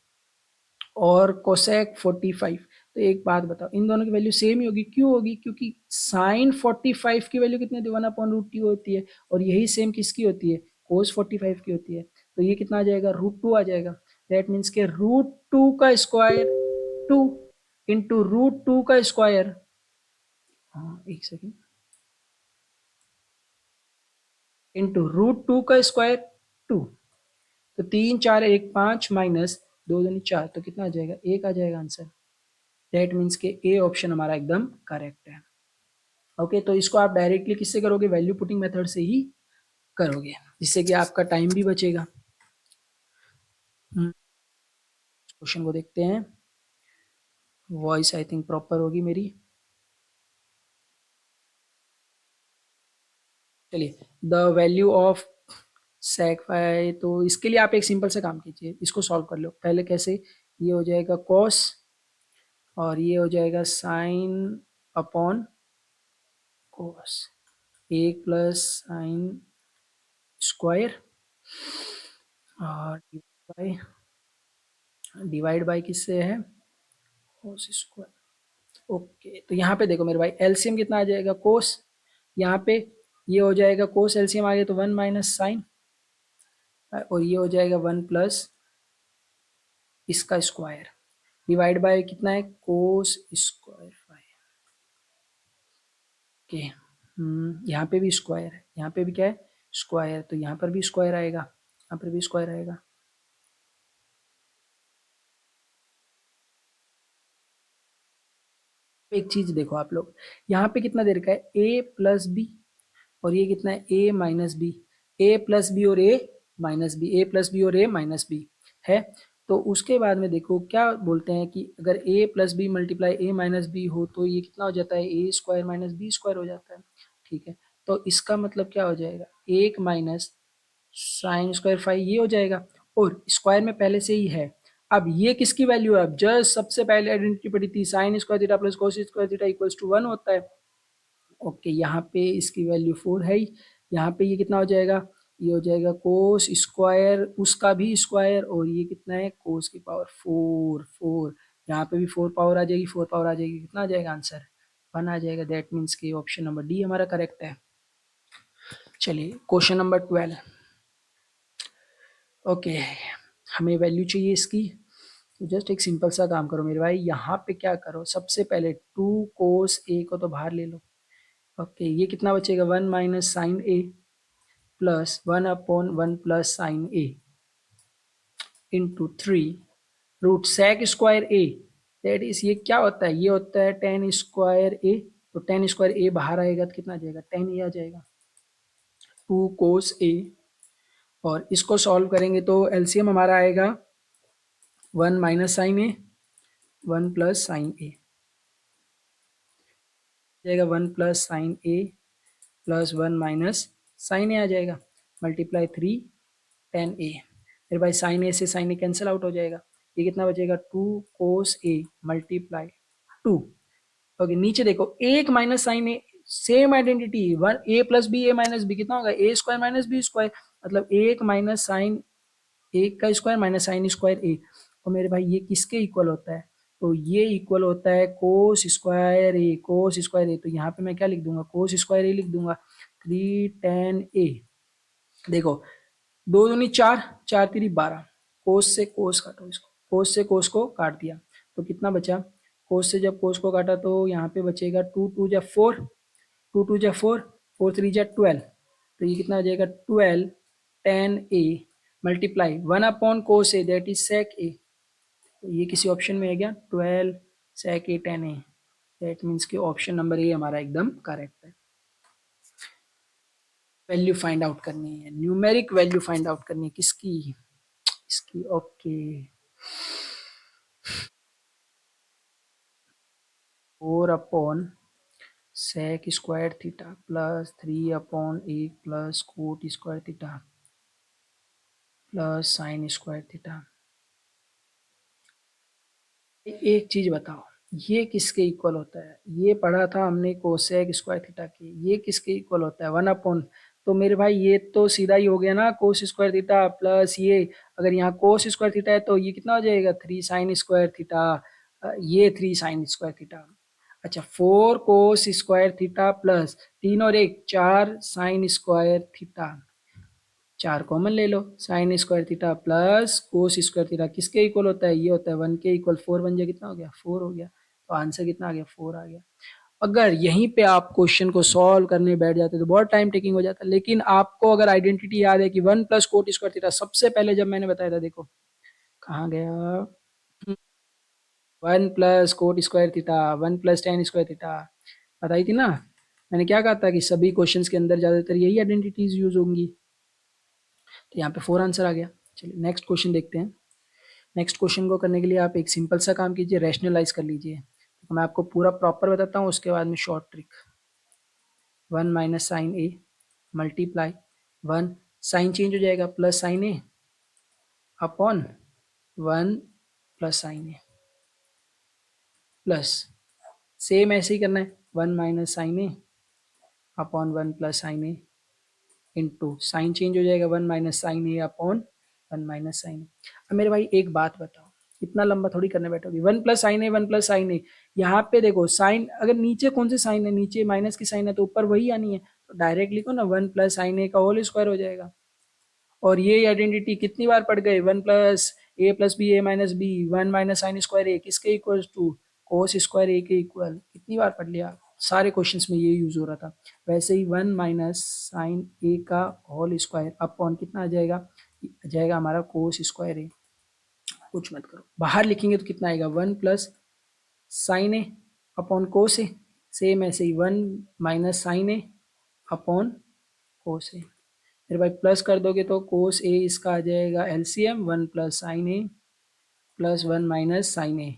और कोसेक 45। तो एक बात बताओ, इन दोनों की वैल्यू सेम ही होगी, क्यों होगी, क्योंकि साइन 45 की वैल्यू कितनी होती है, 1/√2 होती है, और यही सेम किसकी होती है, कोस 45 की होती है। तो ये कितना आ जाएगा, √2 आ जाएगा। दैट मीन्स के √2 का स्क्वायर 2 इंटू √2 का स्क्वायर, हाँ एक सेकेंड, इंटू √2 का स्क्वायर 2, तो 3 4 1 5 माइनस 2 दूनी 4, तो कितना आ जाएगा, 1 आ जाएगा आंसर। दैट मीन्स के ए ऑप्शन हमारा एकदम करेक्ट है। ओके, तो इसको आप डायरेक्टली किससे करोगे, वैल्यू पुटिंग मेथड से ही करोगे, जिससे कि आपका टाइम भी बचेगा। क्वेश्चन को देखते हैं, वॉइस आई थिंक प्रॉपर होगी मेरी। चलिए, the value of sec phi, तो इसके लिए आप एक सिंपल सा काम कीजिए, इसको सॉल्व कर लो। पहले कैसे, ये हो जाएगा कॉस और ये हो जाएगा साइन अपॉन कॉस, एक प्लस साइन स्क्वायर और डिवाइड बाय किससे है, कॉस स्क्वायर। ओके, तो यहाँ पे देखो मेरे भाई, एलसीएम कितना आ जाएगा, कोस, यहाँ पे ये हो जाएगा कोस, एलसीएम आ गया तो 1 माइनस साइन, और ये हो जाएगा 1 प्लस इसका स्क्वायर, डिवाइड बाय कितना है, कोस स्क्वायर फाइव। ओके, यहाँ पे भी स्क्वायर है, यहाँ पे भी क्या है, स्क्वायर, तो यहाँ पर भी स्क्वायर आएगा, यहाँ पर भी स्क्वायर आएगा। एक चीज देखो आप लोग, यहाँ पे कितना दे रखा है, ए प्लस बी, और ये कितना है, ए माइनस बी, ए प्लस बी और ए माइनस बी, ए प्लस बी और ए माइनस बी है। तो उसके बाद में देखो क्या बोलते हैं कि अगर ए प्लस बी मल्टीप्लाई ए माइनस बी हो तो ये कितना हो जाता है, A square minus B square हो जाता है। ठीक है, तो इसका मतलब क्या हो जाएगा, एक माइनस साइन स्क्वायर फाइव ये हो जाएगा, और स्क्वायर में पहले से ही है। अब ये किसकी वैल्यू है, अब जस्ट सबसे पहले आइडेंटिटी पड़ी थी, sine square theta plus cos square theta equals to 1 होता है। ओके, यहाँ पे इसकी वैल्यू 4 है ही, यहाँ पे ये कितना हो जाएगा, ये हो जाएगा कोस स्क्वायर उसका भी स्क्वायर, और ये कितना है, कोस की पावर 4, यहाँ पे भी 4 पावर आ जाएगी, 4 पावर आ जाएगी, कितना आ जाएगा आंसर, 1 आ जाएगा। दैट मीन्स कि ऑप्शन नंबर डी हमारा करेक्ट है। चलिए क्वेश्चन नंबर 12। ओके, हमें वैल्यू चाहिए इसकी, तो जस्ट एक सिंपल सा काम करो मेरे भाई, यहाँ पे क्या करो, सबसे पहले 2 कोस ए को तो बाहर ले लो। ओके, ये कितना बचेगा, 1 minus sine A plus 1/1 plus sine A into 3 root sec square A, that is ये क्या होता है, ये होता है टेन स्क्वायर ए, तो टेन स्क्वायर ए बाहर आएगा तो कितना आ जाएगा, 10 ए आ जाएगा, 2 कोस ए, और इसको सॉल्व करेंगे तो एलसीएम हमारा आएगा 1 माइनस साइन ए 1 प्लस साइन ए, जाएगा 1 plus sine A plus 1 minus sine ए आ जाएगा, मल्टीप्लाई 3 10 ए, फिर भाई साइन ए से साइन ए कैंसिल आउट हो जाएगा, ये कितना बचेगा, 2 कोस ए मल्टीप्लाई 2। ओके, नीचे देखो एक minus sine A, same identity, 1 A plus B A minus B कितना होगा, ए स्क्वायर माइनस बी स्क्वायर, मतलब एक माइनस साइन एक का square minus sine square A, और मेरे भाई ये किसके इक्वल होता है, तो ये इक्वल होता है कोस स्क्वायर ए, कोस स्क्वायर ए, तो यहाँ पे मैं क्या लिख दूंगा, कोस स्क्वायर ए लिख दूंगा, 3 10 ए। देखो, दो दूनी 4, 4 3 12, कोस से कोस काटो इसको, कोस से कोस को काट दिया तो कितना बचा, कोस से जब कोस को काटा तो यहाँ पे बचेगा 2 2 जा 4, 2 2 जा 4, 4 3 जा 12, तो ये कितना आ जाएगा 12 10 A multiply 1 upon cos A that is sec A, तो ये किसी ऑप्शन में है क्या, 12 sec A 10 A, that means कि ऑप्शन नंबर ए हमारा एकदम करेक्ट है। वैल्यू फाइंड आउट करनी है, न्यूमेरिक वैल्यू फाइंड आउट करनी है किसकी, इसकी। Okay, 4 upon sec square theta plus 3/8 plus coat square theta plus sine square theta. एक चीज बताओ, ये किसके इक्वल होता है? ये पढ़ा था हमने कोसेक स्क्वायर थीटा की, ये किसके इक्वल होता है? 1/। तो मेरे भाई ये तो सीधा ही हो गया ना, कोस स्क्वायर थीटा प्लस ये, अगर यहाँ कोस स्क्वायर थीटा है तो ये कितना हो जाएगा? 3 साइन स्क्वायर थीटा, ये 3 साइन स्क्वायर थीटा। अच्छा, 4 कोस स्क्वायर थीटा प्लस 3 और 1 4 साइन स्क्वायर थीटा, 4 कॉमन ले लो, sine square theta plus cos square theta किसके इक्वल होता है? ये होता है 1 के इक्वल। 4 बन जाए कितना हो गया? 4 हो गया। तो आंसर कितना आ गया? 4 आ गया। अगर यहीं पे आप क्वेश्चन को सॉल्व करने बैठ जाते तो बहुत टाइम टेकिंग हो जाता, लेकिन आपको अगर आइडेंटिटी याद है कि 1 प्लस कोट स्क्वायर थीटा, सबसे पहले जब मैंने बताया था, देखो कहाँ गया, 1 plus coat square theta 1 plus ten square theta बताई थी ना। मैंने क्या कहा था कि सभी क्वेश्चंस के अंदर ज्यादातर यही आइडेंटिटीज यूज होंगी। तो यहाँ पे 4 आंसर आ गया। चलिए नेक्स्ट क्वेश्चन देखते हैं। नेक्स्ट क्वेश्चन को करने के लिए आप एक सिंपल सा काम कीजिए, रैशनलाइज कर लीजिए। तो मैं आपको पूरा प्रॉपर बताता हूँ, उसके बाद में शॉर्ट ट्रिक। 1 माइनस साइन ए मल्टीप्लाई 1, साइन चेंज हो जाएगा, plus sine A upon 1 plus sine A, plus same ऐसे ही करना है, 1 minus sine A upon 1 plus sine A into sign change हो जाएगा, 1 माइनस साइन ए अपॉन 1 माइनस साइन ए। अब मेरे भाई एक बात बताओ, इतना लंबा थोड़ी करने बैठोगे। 1 प्लस साइन ए 1 प्लस साइन ए, यहाँ पे देखो साइन, अगर नीचे कौन से साइन है? नीचे माइनस की साइन है, तो ऊपर वही आनी है, तो डायरेक्ट लिखो ना, 1 प्लस साइन ए का होल स्क्वायर हो जाएगा। और ये आइडेंटिटी कितनी बार पढ़ गए? 1 plus A plus B A minus B 1 minus sine square A किसके equal to? Cos square A के इक्वल। कितनी बार पढ़ लिया? सारे क्वेश्चंस में ये यूज हो रहा था। वैसे ही 1 माइनस साइन ए का होल स्क्वायर अपॉन कितना आ जाएगा? आ जाएगा हमारा कोस स्क्वायर ए। कुछ मत करो, बाहर लिखेंगे तो कितना आएगा? 1 प्लस साइन ए अपॉन कोस ए। सेम ऐसे ही 1 माइनस साइन ए अपॉन कोस ए। फिर भाई प्लस कर दोगे तो कोस ए इसका आ जाएगा LCM, 1 plus sine A plus 1 minus sine A,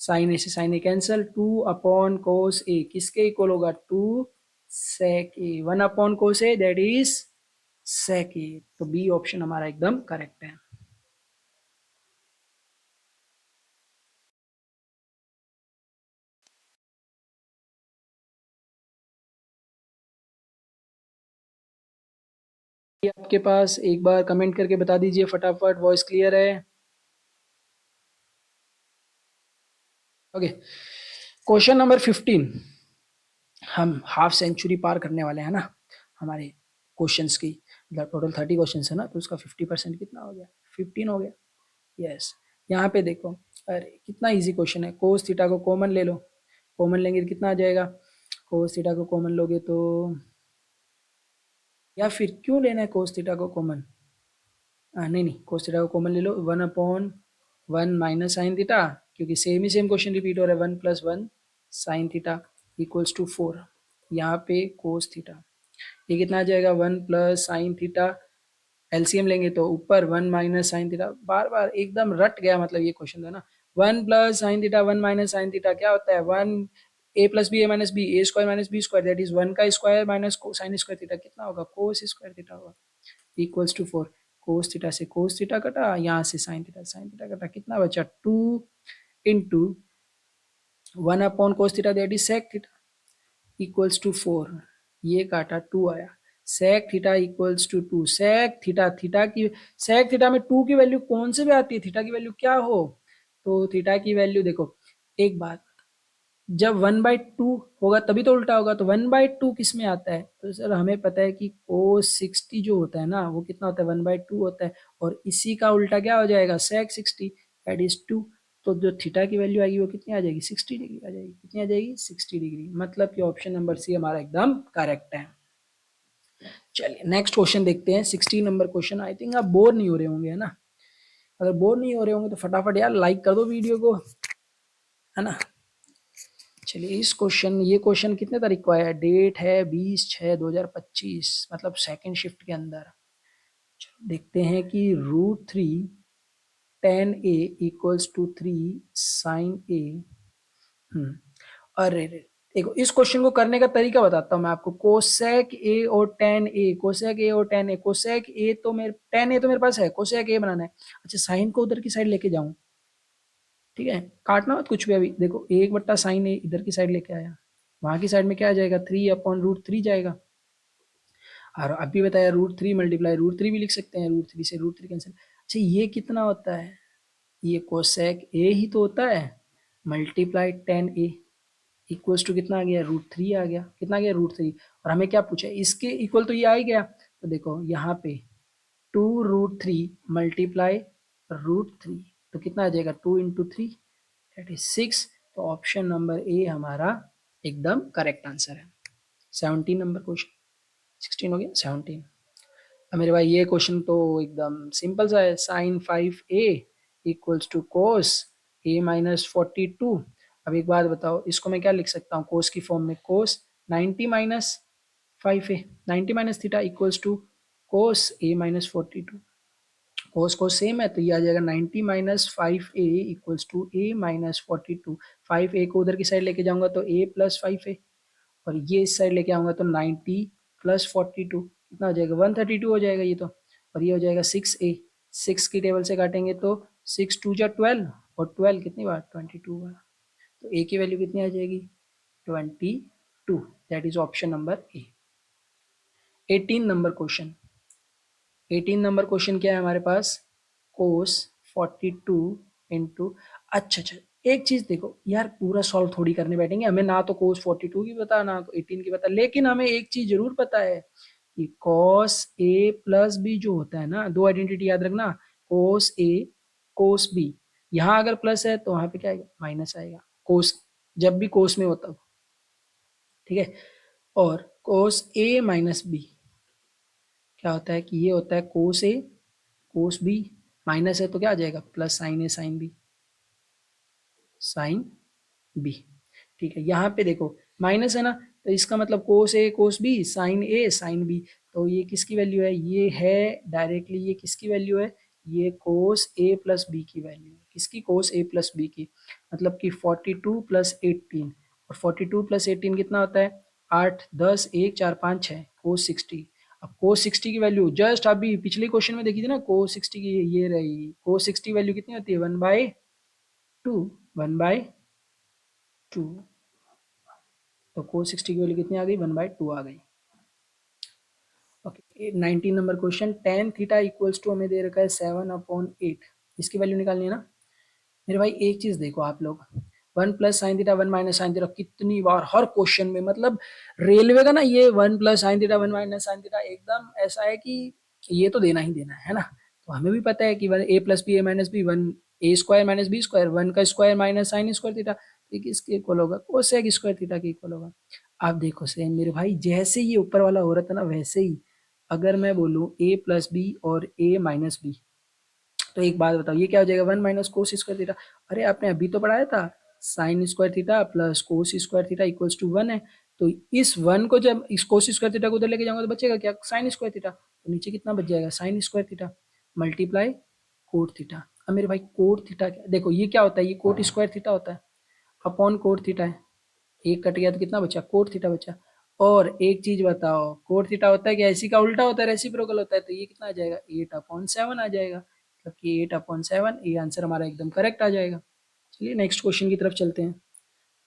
sine A से sine A cancel, 2 upon cos A किसके इक्वल होगा? 2 sec A, 1 upon cos A that is sec A. तो बी ऑप्शन हमारा एकदम करेक्ट है। ये आपके पास एक बार कमेंट करके बता दीजिए फटाफट, वॉइस क्लियर है? Okay, question number 15। हम हाफ सेंचुरी पार करने वाले हैं ना हमारे क्वेश्चंस की, मतलब टोटल 30 क्वेश्चंस है ना, तो उसका 50% कितना हो गया? 15 हो गया। यस, यहाँ पे देखो, अरे कितना इजी क्वेश्चन है। कोस थीटा को कॉमन ले लो, कॉमन लेंगे तो कितना आ जाएगा? कोस थीटा को कॉमन लोगे तो, या फिर क्यों लेना है कोस थीटा को कॉमन? नहीं नहीं, कोस थीटा को कॉमन ले लो, 1/1 माइनस साइन थीटा, क्योंकि सेम ही सेम क्वेश्चन रिपीट हो रहा है, 1 plus 1 sine theta equals to 4, यहाँ पे कोस थीटा, ये कितना आ जाएगा? 1 प्लस साइन थीटा, एलसीएम लेंगे तो ऊपर 1 माइनस साइन थीटा, बार बार एकदम रट गया मतलब ये क्वेश्चन है ना। 1 plus sine theta 1 minus sine theta क्या होता है? 1 A plus B A minus B, A square minus B square that is 1 का square minus sine square theta कितना होगा? कोस स्क्वायर थीटा होगा, इक्वल्स टू 4। कोस थीटा से cos theta कटा, यहाँ से साइन थीटा कटा, कितना बचा? 2 into 1 upon cos theta that is sec theta equals to 4, ये काटा 2 आया, sec theta equals to 2। Sec theta, theta की, सेक थीटा में 2 की वैल्यू कौन से भी आती है? थीटा की वैल्यू क्या हो? तो थीटा की वैल्यू देखो, एक बात, जब 1/2 होगा तभी तो उल्टा होगा, तो 1/2 किस में आता है? तो सर हमें पता है कि कोस 60 जो होता है ना, वो कितना होता है? 1/2 होता है, और इसी का उल्टा क्या हो जाएगा? सेक 60 दैट इज 2। तो जो थीटा की वैल्यू आएगी वो कितनी आ जाएगी? 60 डिग्री आ जाएगी। कितनी आ जाएगी? 60 डिग्री। मतलब कि ऑप्शन नंबर सी हमारा एकदम करेक्ट है। चलिए नेक्स्ट क्वेश्चन देखते हैं, 16 नंबर क्वेश्चन। आई थिंक आप बोर नहीं हो रहे होंगे, है ना? अगर बोर नहीं हो रहे होंगे तो फटाफट यार लाइक कर दो वीडियो को, है ना? चलिए इस क्वेश्चन, ये क्वेश्चन कितने तारीख को आया है? डेट है 20/6/2025, मतलब सेकंड शिफ्ट के अंदर। चलो देखते हैं कि √3 tan A equals to 3 sin A। अरे रे, देखो इस क्वेश्चन को करने का तरीका बताता हूँ मैं आपको। कोसेक ए और टेन ए, कोसेक ए और टेन ए, कोसेक ए तो मेरे टेन ए तो मेरे पास है, कोसेक ए बनाना है। अच्छा साइन को उधर की साइड लेके जाऊं, ठीक है, काटना मत कुछ भी। अभी देखो एक बट्टा साइन ए इधर की साइड लेके आया, वहां की साइड में क्या आ जाएगा, 3/√3 जाएगा। और अभी बताया √3 मल्टीप्लाई √3 भी लिख सकते हैं, √3 से √3 कैंसिल। अच्छा ये कितना होता है, ये कोसेक ए ही तो होता है, multiply tan A equals to कितना आ गया, √3 आ गया। कितना आ गया, √3। और हमें क्या पूछा है, इसके इक्वल तो ये आ ही गया। तो देखो यहाँ पे 2√3 मल्टीप्लाई √3, तो कितना आ जाएगा, 2 × 3 दैट इज 6। तो ऑप्शन नंबर ए हमारा एकदम करेक्ट आंसर है। 17 नंबर क्वेश्चन, 16 हो गया, 17। अब मेरे भाई ये क्वेश्चन तो एकदम सिंपल सा है। Sine 5a equals to cos a-42। अब एक बात बताओ, इसको मैं क्या लिख सकता हूँ कोस की फॉर्म में, cos 90 minus 5a, 90 minus theta equals to cos a-42। Cos cos same है तो ये आ जाएगा 90 minus 5a equals to a-42। 5a को उधर की साइड लेके जाऊंगा तो a प्लस 5a, और ये इस साइड लेके आऊंगा तो 90 प्लस 42 कितना हो जाएगा, 132 हो जाएगा ये तो। और ये हो जाएगा 6a, 6 की टेबल से काटेंगे तो 6 × 2 = 12, और 12 कितनी बार, 22 बार। तो a की वैल्यू कितनी आ जाएगी, 22। That is option number A. 18 number question, 18 number question क्या है हमारे पास, कोस 42 इंटू, अच्छा एक चीज देखो यार, पूरा सॉल्व थोड़ी करने बैठेंगे, हमें ना तो कोस 42 की पता ना तो 18 की पता, लेकिन हमें एक चीज जरूर पता है कि कॉस ए प्लस बी जो होता है ना, दो आइडेंटिटी याद रखना, कोस ए कोस बी, यहाँ अगर प्लस है तो वहां पे क्या आएगा, माइनस आएगा, कोस जब भी कोस में होता, ठीक है। और कोस ए माइनस बी क्या होता है कि ये होता है कोस ए कोस बी, माइनस है तो क्या आ जाएगा, plus sine A sine B, sine B, ठीक है। यहाँ पे देखो माइनस है ना, तो इसका मतलब कोस ए कोस B sign A sine B, तो ये किसकी वैल्यू है, ये है डायरेक्टली, ये किसकी वैल्यू है, ये कोस ए प्लस बी की वैल्यू है, किसकी, कोस ए प्लस बी की। मतलब कि 42 + 18, और 42 + 18 कितना होता है, 8 10 1 4 5 6, कोस 60। अब कोस 60 की वैल्यू जस्ट अभी पिछले क्वेश्चन में देखी थी ना, कोस 60 की ये रही, कोस 60 वैल्यू कितनी होती है, 1/2, 1/2। तो कोस 60 की वैल्यू कितनी आ गई, 1/2 आ गई। Okay 19 number question, tan theta equals to हमें दे रखा है 7/8, इसकी वैल्यू निकालनी है ना। मेरे भाई एक चीज देखो आप लोग, 1 + sin θ 1 - sin θ कितनी बार हर क्वेश्चन में, मतलब रेलवे का ना ये 1 + sin θ 1 - sin θ एकदम ऐसा है कि ये तो देना ही देना है ना। तो हमें भी पता है कि one a + b a - b 1 a² - b², 1 का square minus sine square theta, ये किसके इक्वल होगा, कोसेक स्क्वायर थीटा के इक्वल होगा। आप देखो सेम मेरे भाई, जैसे ये ऊपर वाला हो रहा था ना, वैसे ही अगर मैं बोलूँ a + b और a - b, तो एक बात बताओ ये क्या हो जाएगा, 1 माइनस कोस स्क्वायर थीटा। अरे आपने अभी तो पढ़ाया था sine square theta plus cos square theta equals to 1 है। तो इस 1 को जब इस कोस स्क्वायर थीटा को उधर लेके जाऊंगा तो बचेगा क्या, साइन स्क्वायर थीटा। तो नीचे कितना बच जाएगा, sine square theta multiply cot theta. अब मेरे भाई कोट थीटा क्या, देखो ये क्या होता है, ये कोट स्क्वायर थीटा होता है, अपॉन कोट थीटा है, एक कट गया तो कितना बचा, कोट थीटा बचा। और एक चीज बताओ, कोट थीटा होता है कि ऐसी का उल्टा होता है, रेसिप्रोकल होता है, तो ये कितना आ जाएगा, 8/7 आ जाएगा, मतलब कि 8/7, ये आंसर हमारा एकदम करेक्ट आ जाएगा। चलिए नेक्स्ट क्वेश्चन की तरफ चलते हैं।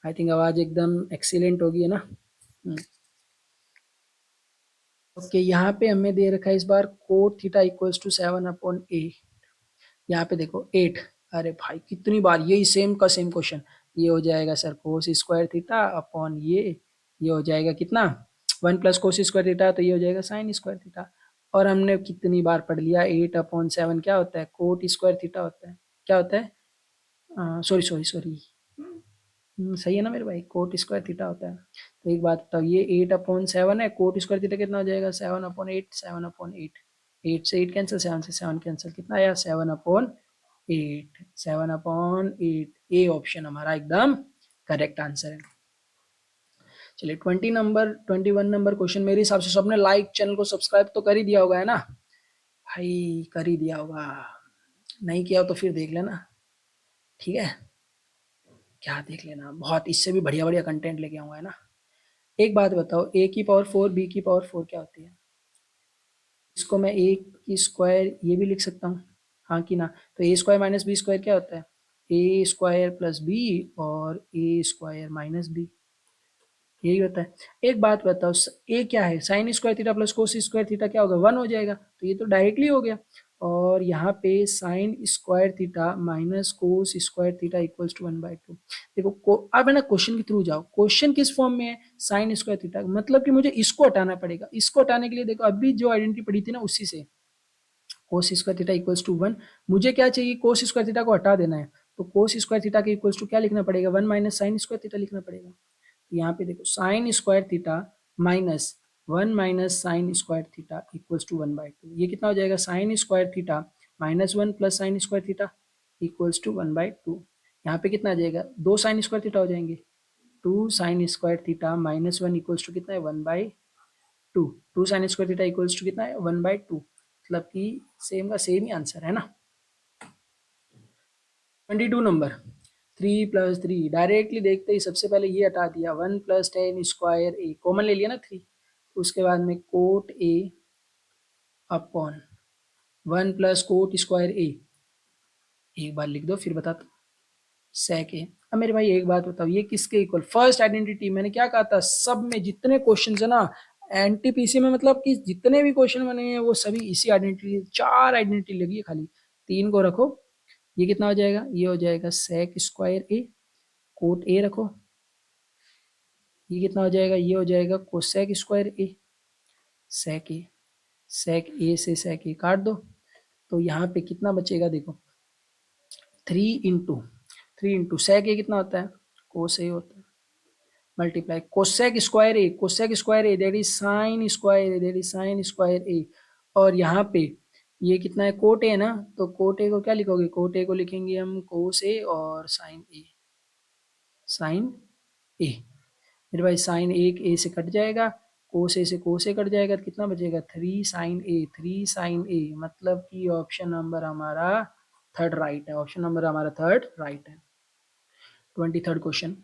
आई थिंक आवाज एकदम एक्सीलेंट होगी है ना। ओके यहाँ पे हमें दे रखा है इस बार कोट थीटा इक्वल्स टू 7/8। यहाँ पे देखो 8, अरे भाई कितनी बार यही सेम का सेम क्वेश्चन। ये हो जाएगा सर कोस स्क्वायर थीटा अपॉन ये हो जाएगा कितना, 1 + कोस स्क्वायर थीटा, तो ये हो जाएगा साइन स्क्वायर थीटा। और हमने कितनी बार पढ़ लिया, 8/7 क्या होता है, कोट स्क्वायर थीटा होता है, क्या होता है, सॉरी सॉरी सॉरी, सही है ना मेरे भाई, कोट स्क्वायर थीटा होता है। तो एक बात बताओ, ये 8/7 है, कोट स्क्वायर थीटा कितना हो जाएगा, 7/8, 7/8, 8 से 8 कैंसिल, 7 से 7 कैंसिल, कितना आया, 7/8, 7/8। ए ऑप्शन हमारा एकदम करेक्ट आंसर है। चलिए 21 नंबर क्वेश्चन, मेरे हिसाब से सबने लाइक चैनल को सब्सक्राइब तो कर ही दिया होगा है ना भाई, कर ही दिया होगा, नहीं किया हो तो फिर देख लेना, ठीक है, क्या देख लेना, बहुत इससे भी बढ़िया बढ़िया कंटेंट लेके आऊंगा है ना। एक बात बताओ, ए की पावर 4 बी की पावर 4 क्या होती है? इसको मैं ए की स्क्वायर ये भी लिख सकता हूँ, हाँ कि ना? तो ए स्क्वायर माइनस बी स्क्वायर क्या होता है? ए स्क्वायर प्लस बी और ए स्क्वायर माइनस बी, यही होता है। एक बात बताओ, ए क्या है? Sign square theta plus cos square theta क्या होगा? 1 हो जाएगा, तो ये तो डायरेक्टली हो गया। और यहाँ पे sine square theta minus cos square theta equals to 1/2। देखो अब है ना, क्वेश्चन के थ्रू जाओ। क्वेश्चन किस फॉर्म में है? साइन स्क्वायर थीटा, मतलब कि मुझे इसको हटाना पड़ेगा। इसको हटाने के लिए देखो अभी जो आइडेंटिटी पड़ी थी ना उसी से, cos square theta equals to 1। मुझे क्या चाहिए? कोस स्क्वायर थीटा को हटा देना है, तो कोस स्क्वायर थीटा के इक्वल्स टू क्या लिखना पड़ेगा? 1 माइनस साइन स्क्वायर थीटा लिखना पड़ेगा। तो यहाँ पे देखो sine square theta minus 1 minus sine square theta equals to 1/2। ये कितना हो जाएगा? Sine square theta minus 1 plus sine square theta equals to 1/2। यहाँ पे कितना आ जाएगा? दो साइन स्क्वायर थीटा हो जाएंगे, 2 sin² theta minus 1 equals to कितना है? 1/2। 2 sin² थीटा इक्वल्स टू कितना है? 1/2। मतलब कि सेम का सेम ही आंसर है ना। 22 नंबर, 3 + 3 डायरेक्टली देखते ही सबसे पहले ये हटा दिया, 1 + tan² कॉमन ले लिया ना 3। उसके बाद में कोट ए अपॉन 1 + कोट² एक बार लिख दो फिर बताता सेक ए। अब मेरे भाई एक बात बताओ, ये किसके इक्वल? फर्स्ट आइडेंटिटी, मैंने क्या कहा था, सब में जितने क्वेश्चन है ना एनटीपीसी में, मतलब कि जितने भी क्वेश्चन बने हैं वो सभी इसी आइडेंटिटी, 4 आइडेंटिटी लगी है खाली, 3 को रखो। ये कितना हो जाएगा? ये हो जाएगा sec² कोट ए रखो। ये कितना हो जाएगा? ये हो जाएगा cosec² सेक ए। सेक ए से सेक ए काट दो, तो यहाँ पे कितना बचेगा? देखो 3 इंटू सेक ए कितना होता है? कोस ए होता है, multiply cosec square A that is sine square A. और यहाँ पे ये कितना है? कोट ए ना, तो कोट ए को क्या लिखोगे? कोट ए को लिखेंगे हम कोस ए और साइन ए। मेरे भाई साइन एक ए से कट जाएगा, कोस ए से कोस ए कट जाएगा, तो कितना बचेगा? 3 sin A मतलब कि ऑप्शन नंबर हमारा थर्ड राइट है। ऑप्शन नंबर हमारा थर्ड राइट है। 23rd क्वेश्चन,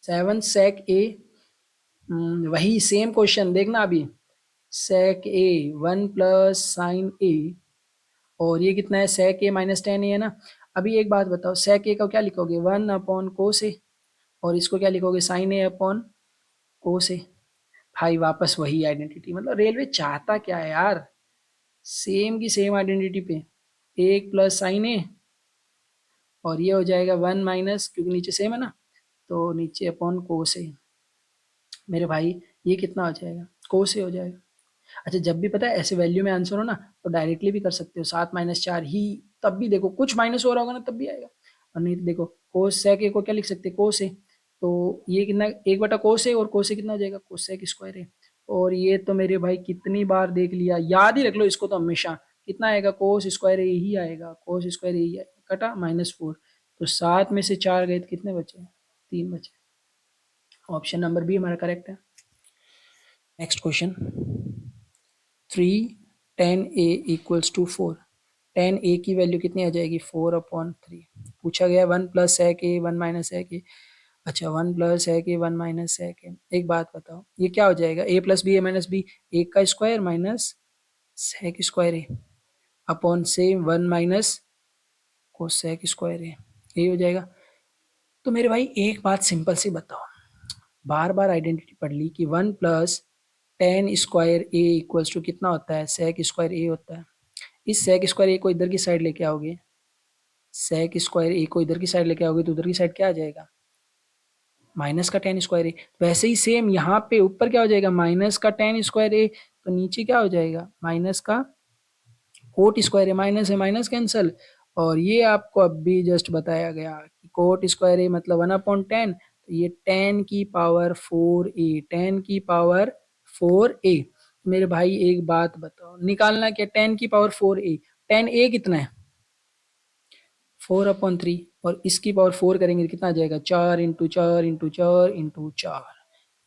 7 sec A, वही सेम क्वेश्चन देखना अभी। sec A 1 + sin A, और ये कितना है? sec A माइनस टेन ए है ना। अभी एक बात बताओ, sec A का क्या लिखोगे? 1/cos A, और इसको क्या लिखोगे? sin A upon cos A। भाई वापस वही आइडेंटिटी, मतलब रेलवे चाहता क्या है यार, सेम की सेम आइडेंटिटी पे 1 + sin A, और ये हो जाएगा 1 माइनस, क्योंकि नीचे सेम है ना, तो नीचे अपॉन कोस ए। मेरे भाई ये कितना हो जाएगा? कोस ए हो जाएगा। अच्छा, जब भी पता है ऐसे वैल्यू में आंसर हो ना, तो डायरेक्टली भी कर सकते हो, 7 - 4 ही, तब भी देखो कुछ माइनस हो रहा होगा ना तब भी आएगा। और नहीं तो देखो कोस सेक ए को क्या लिख सकते हैं? कोस ए। तो ये कितना? 1/कोस ए, और कोस ए कितना हो जाएगा? कोसेक² ए। और ये तो मेरे भाई कितनी बार देख लिया, याद ही रख लो इसको तो हमेशा। कितना आएगा? कोस² ए ही आएगा, कोस² ए ही आएगा। कटा -4, तो 7 में से 4 गए तो कितने बचे? 3 बचे। ऑप्शन नंबर बी हमारा करेक्ट है। Next question, 3 tan A equals to 4। tan A की वैल्यू कितनी आ जाएगी? 4/3। पूछा गया 1 + sec A 1 - sec A। अच्छा, 1 + sec A 1 - sec A। एक बात बताओ, ये क्या हो जाएगा? A + B A - B, एक का square minus sec² A upon से 1 माइनस cosec² A, यही हो जाएगा। तो मेरे भाई एक बात सिंपल सी बताओ, बार बार आइडेंटिटी पढ़ ली कि 1 + tan² A इक्वल्स टू कितना होता है? sec² A होता है। इस sec² A को इधर की साइड लेके आओगे, sec² A को इधर की साइड लेके आओगे, तो उधर की साइड क्या आ जाएगा? माइनस का tan² A। वैसे ही सेम यहाँ पे ऊपर क्या हो जाएगा? माइनस का tan² A, तो नीचे क्या हो जाएगा? माइनस का कोट² A। माइनस है माइनस कैंसल, और ये आपको अभी जस्ट बताया गया कि कोट² A मतलब 1/10, तो ये 10⁴A, 10⁴A। मेरे भाई एक बात बताओ, निकालना क्या? 10⁴A, 10A कितना है? 4/3, और इसकी पावर 4 करेंगे तो कितना आ जाएगा? 4 × 4 × 4 × 4,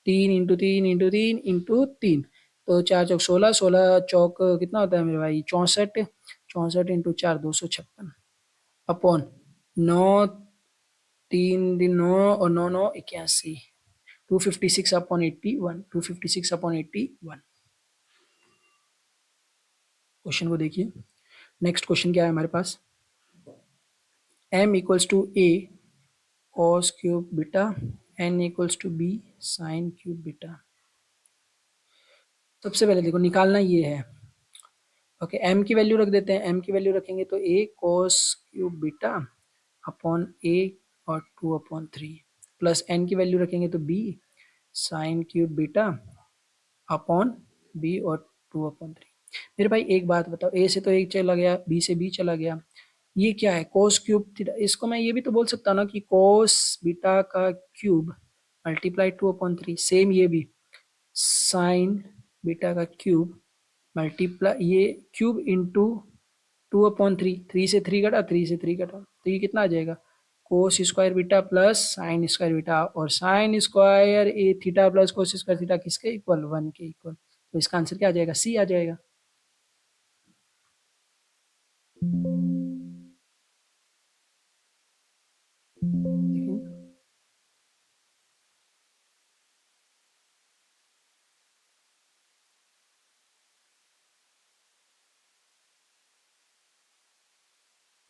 3 × 3 × 3 × 3, तो 4 × 4 = 16, 16 × 4 कितना होता है मेरे भाई? 64, 64 × 4 256 अपॉन 9 3 दिन 9 और 9 9 81, 256 अपॉन 81, 256 अपॉन 81। क्वेश्चन को देखिए, नेक्स्ट क्वेश्चन क्या है हमारे पास, m equals to a cos cube beta, n equals to b sine cube beta. सबसे पहले देखो निकालना ये है, ओके m की वैल्यू रख देते हैं, m की वैल्यू रखेंगे तो a cos cube beta upon a और 2/3 प्लस n की वैल्यू रखेंगे तो b sine cube beta upon b और 2/3। मेरे भाई एक बात बताओ, a से तो एक चला गया, b से b चला गया, ये क्या है cos क्यूब थीटा। इसको मैं ये भी तो बोल सकता ना कि cos बीटा का क्यूब मल्टीप्लाई 2/3, सेम ये भी साइन बीटा का क्यूब मल्टीप्लाई ये क्यूब इंटू 2/3, 3 से 3 कटा, 3 से 3 कटा, तो ये कितना आ जाएगा cos square beta plus sine square beta, और sine square A theta plus cos square theta किसके इक्वल, 1 के इक्वल। तो इसका आंसर क्या आ जाएगा, सी आ जाएगा।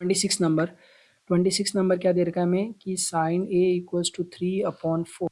देखिए 26 नंबर, 26 नंबर क्या दे रखा है हमें कि sine A equals to 3/4।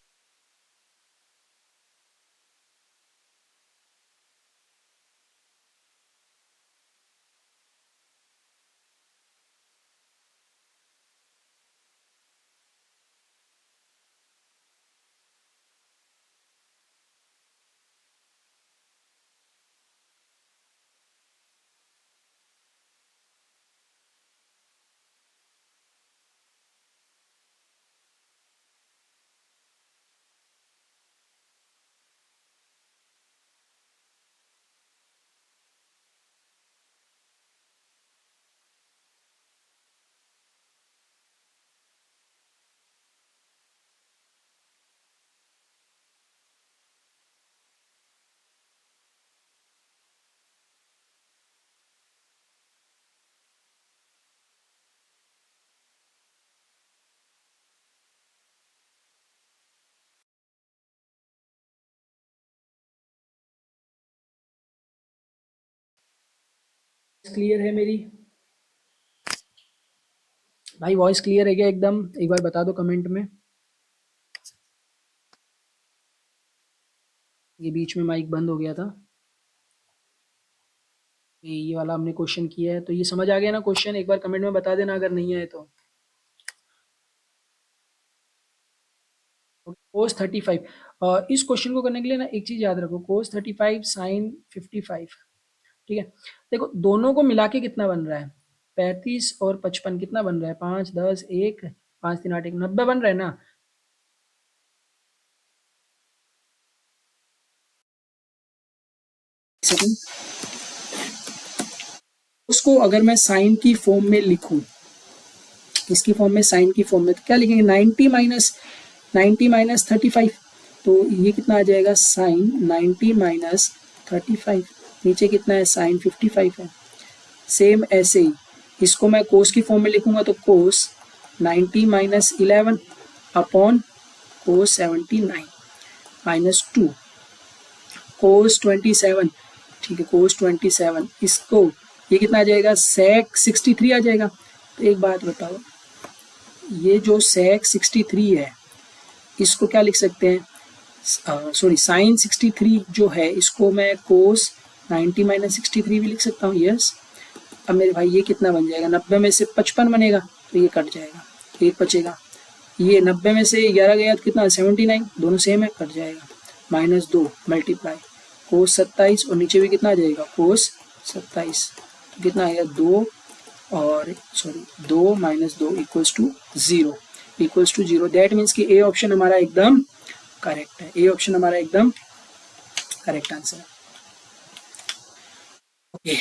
Clear है मेरी भाई, वॉइस क्लियर है क्या एकदम, एक बार बता दो कमेंट में। ये बीच में माइक बंद हो गया था। ये वाला हमने क्वेश्चन किया है, तो ये समझ आ गया ना क्वेश्चन, एक बार कमेंट में बता देना अगर नहीं आए तो। कोस 35, इस क्वेश्चन को करने के लिए ना एक चीज याद रखो, कोस 35 साइन 55, ठीक है। देखो दोनों को मिला के कितना बन रहा है, 35 और 55 कितना बन रहा है, 5 10 1 5 3 8 1 90 बन रहा है ना। सेकंड, उसको अगर मैं साइन की फॉर्म में लिखूं, इसकी फॉर्म में साइन की फॉर्म में, तो क्या लिखेंगे 90 माइनस 35, तो ये कितना आ जाएगा साइन 90 माइनस 35, नीचे कितना है साइन 55 है। सेम ऐसे ही इसको मैं कोस की फॉर्म में लिखूंगा तो कोस 90 माइनस 11 अपॉन कोस 79 माइनस 2 कोस 27, ठीक है कोस 27, इसको ये कितना आ जाएगा सेक 63 आ जाएगा। तो एक बात बताओ, ये जो सेक 63 है इसको क्या लिख सकते हैं, सॉरी साइन 63 जो है इसको मैं कोस 90 माइनस 63 भी लिख सकता हूँ, यस। अब मेरे भाई ये कितना बन जाएगा, 90 में से 55 बनेगा तो ये कट जाएगा, एक बचेगा, ये 90 में से 11 गया तो कितना 79, दोनों सेम है कट जाएगा, माइनस 2 मल्टीप्लाई कोस 27 और नीचे भी कितना आ जाएगा कोस 27, तो कितना आएगा 2 और sorry 2 minus 2 equals to 0, equals to 0। That means कि ए ऑप्शन हमारा एकदम करेक्ट है, ए ऑप्शन हमारा एकदम करेक्ट आंसर है। Okay,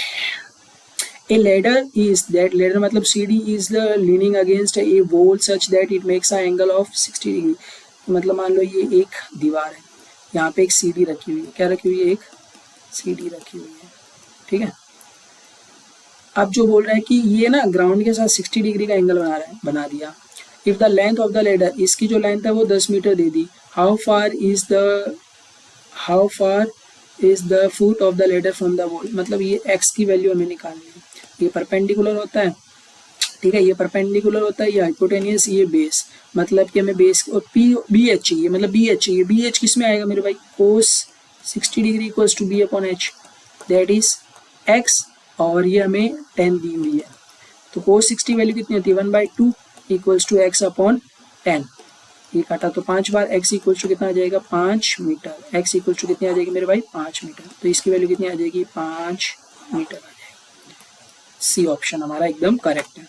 A ladder is, that ladder मतलब CD is the leaning against a wall such that it makes an angle of 60 degree। मतलब मान लो ये एक दीवार है, यहाँ पे एक सीढ़ी रखी हुई है, क्या रखी हुई है, एक सीढ़ी रखी हुई है, ठीक है। अब जो बोल रहा है कि ये ना ग्राउंड के साथ 60 डिग्री का एंगल बना रहा है, बना दिया, if the length of the ladder, इसकी जो लेंथ है वो 10 मीटर दे दी, how far is the foot of the ladder from the wall, मतलब ये x की वैल्यू हमें निकालनी है। ये परपेंडिकुलर होता है, ठीक है, ये परपेंडिकुलर होता है, ये हाइपोटेनियस, ये बेस, मतलब कि हमें बेस और पी बी एच चाहिए, मतलब बी एच चाहिए। बी एच किस में आएगा मेरे भाई, cos 60 degree equals to B upon H, that is X, और ये हमें 10 दी हुई है। तो कोस 60 वैल्यू कितनी होती है, 1/2 इक्वल्स टू एक्स अपॉन 10। ये काटा तो 5 बार, x इक्वल्स टू कितना आ जाएगा, 5 मीटर। x इक्वल्स टू कितनी आ जाएगी मेरे भाई, 5 मीटर। तो इसकी वैल्यू कितनी आ जाएगी, 5 मीटर आ जाएगी। सी ऑप्शन हमारा एकदम करेक्ट है।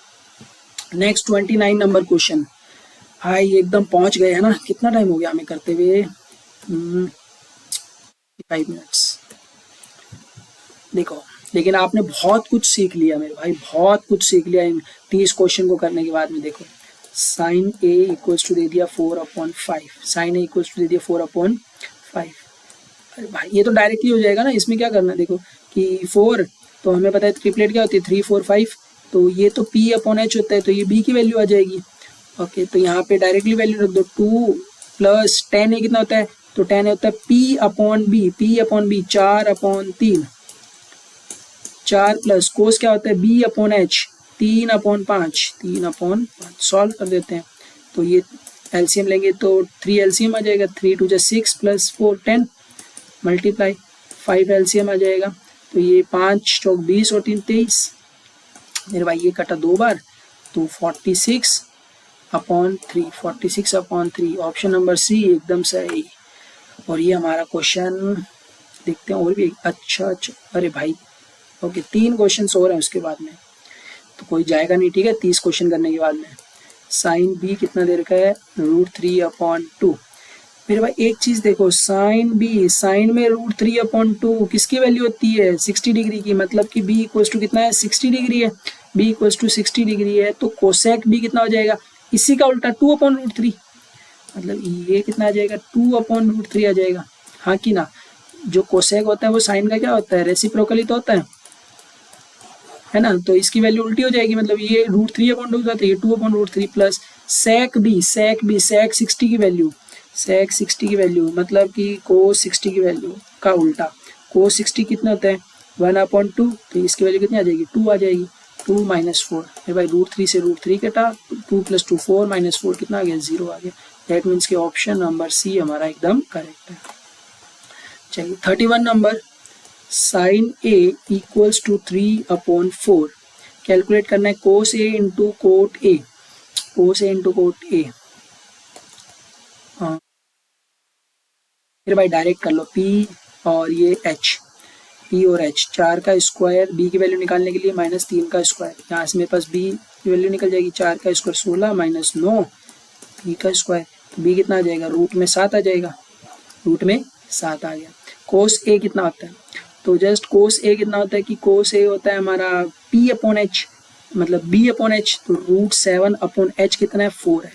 Next 29 number question. भाई एकदम पहुंच गए है ना, कितना टाइम हो गया हमें करते हुए, 5 मिनट्स। देखो, लेकिन आपने बहुत कुछ सीख लिया मेरे भाई, बहुत कुछ सीख लिया इन 30 क्वेश्चन को करने के बाद में। देखो, साइन ए इक्वल्स टू दे दिया 4/5, साइन ए इक्वल्स टू दे दिया 4/5। अरे भाई ये तो डायरेक्टली हो जाएगा ना, इसमें क्या करना है, देखो कि 4 तो हमें पता है ट्रिपलेट क्या होती है, 3 4 5, तो ये तो p अपॉन एच होता है, तो ये b की वैल्यू आ जाएगी। ओके, तो यहाँ पे डायरेक्टली वैल्यू रख दो, 2 प्लस 10 कितना होता है, तो 10 होता है p upon b, 4/3, 4 plus cos क्या होता है, b अपॉन एच, 3/5, सॉल्व कर देते हैं। तो ये एलसीएम लेंगे तो 3 एलसीएम आ जाएगा, 3 2 6 प्लस 4 10 मल्टीप्लाई 5 एलसीएम आ जाएगा। तो ये 5 चौक 20 और 3 23 मेरे भाई, ये कटा 2 बार, तो 46/3, ऑप्शन नंबर सी एकदम सही। और ये हमारा क्वेश्चन देखते हैं और भी, अच्छा, अरे भाई ओके 3 क्वेश्चन और हैं उसके बाद में, तो कोई जाएगा नहीं, ठीक है, 30 क्वेश्चन करने के बाद में। साइन बी कितना दे रखा है, √3/2। मेरे भाई एक चीज देखो, साइन बी, साइन में √3/2 किसकी वैल्यू होती है, 60 डिग्री की, मतलब कि बी इक्वल्स टू कितना है, 60 डिग्री है, बी इक्वल्स टू 60 डिग्री है, तो कोसेक बी कितना हो जाएगा, इसी का उल्टा 2/√3, मतलब ये कितना आ जाएगा, 2/√3 आ जाएगा। हाँ कि ना, जो कोसेक होता है वो साइन का क्या होता है, रेसिप्रोकली तो होता है ना, तो इसकी वैल्यू उल्टी हो जाएगी, मतलब ये √3/2 था, तो ये 2/√3 प्लस सेक बी, सेक 60 की वैल्यू, सेक 60 की वैल्यू, मतलब कि कोस 60 की वैल्यू का उल्टा, कोस 60 कितना होता है, 1/2, तो इसकी वैल्यू कितनी आ जाएगी, 2 आ जाएगी, 2 - 4, ये भाई √3 से √3 कटा, 2 + 2 4 - 4 कितना आ गया, 0 आ गया। दैट मीन्स कि ऑप्शन नंबर सी हमारा एकदम करेक्ट है। चलिए 31 number, sine A equals to 3/4, calculate करना है cos A into cot A, cos A into cot A. हाँ फिर भाई डायरेक्ट कर लो, पी और ये एच, पी और एच, 4 का स्क्वायर, बी की वैल्यू निकालने के लिए -3 का स्क्वायर, यहाँ से मेरे पास बी की वैल्यू निकल जाएगी, 4 का स्क्वायर 16 - 9 बी का स्क्वायर, बी कितना आ जाएगा, रूट में 7 आ जाएगा, रूट में 7 आ गया। कोस ए कितना होता है, तो जस्ट कोस ए कितना होता है कि कोस ए होता है हमारा p/h, मतलब b/h, तो √7/h कितना है, 4 है,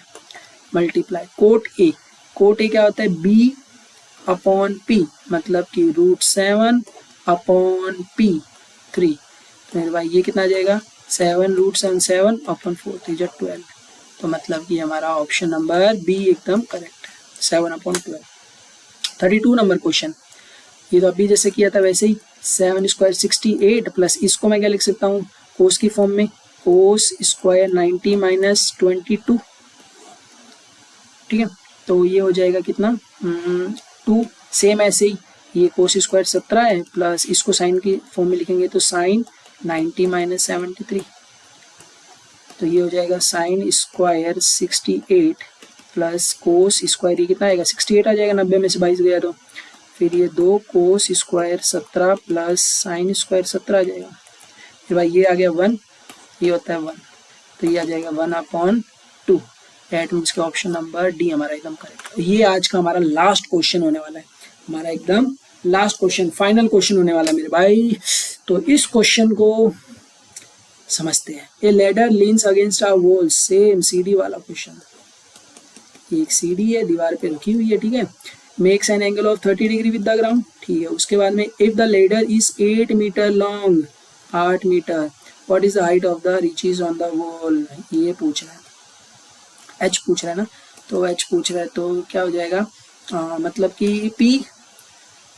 multiply cot A, cot A क्या होता है, b/p, मतलब कि √7/p3, तो मेरे भाई ये कितना आ जाएगा, 7√7/4, तो 12, तो मतलब कि हमारा ऑप्शन नंबर बी एकदम करेक्ट है, 7/12। 32 नंबर क्वेश्चन, ये तो अभी जैसे किया था वैसे ही, 7 स्क्वायर 68 प्लस इसको मैं क्या लिख सकता हूँ, कोस की फॉर्म में, कोस स्क्वायर 90 - 22, ठीक है, तो ये हो जाएगा कितना, 2, सेम ऐसे ही ये कोस स्क्वायर 17 है, प्लस इसको साइन की फॉर्म में लिखेंगे तो साइन 90 - 73, तो ये हो जाएगा sine square 68 plus cos square, ये कितना आएगा, 68 आ जाएगा, 90 में से 22 गया, तो फिर ये 2 cos square 17 plus sine square 17 आ जाएगा, फिर भाई ये आ गया 1, ये होता है 1, तो ये आ जाएगा 1/2। दैट मीन्स के ऑप्शन नंबर डी हमारा एकदम करेक्ट। ये आज का हमारा लास्ट क्वेश्चन होने वाला है, हमारा एकदम लास्ट क्वेश्चन, फाइनल क्वेश्चन होने वाला है मेरे भाई। तो इस क्वेश्चन को समझते हैं। A ladder leans against a wall, same सीढ़ी वाला क्वेश्चन, एक सीढ़ी है, दीवार पे रखी हुई है, ठीक है, makes an angle of 30 degree with the ground, ठीक है, उसके बाद में if the ladder is 8 metre long, 8 metre, what is the height of the reaches on the wall, ये पूछना है। एच पूछ रहा है ना, तो एच पूछ रहा है तो क्या हो जाएगा, मतलब कि पी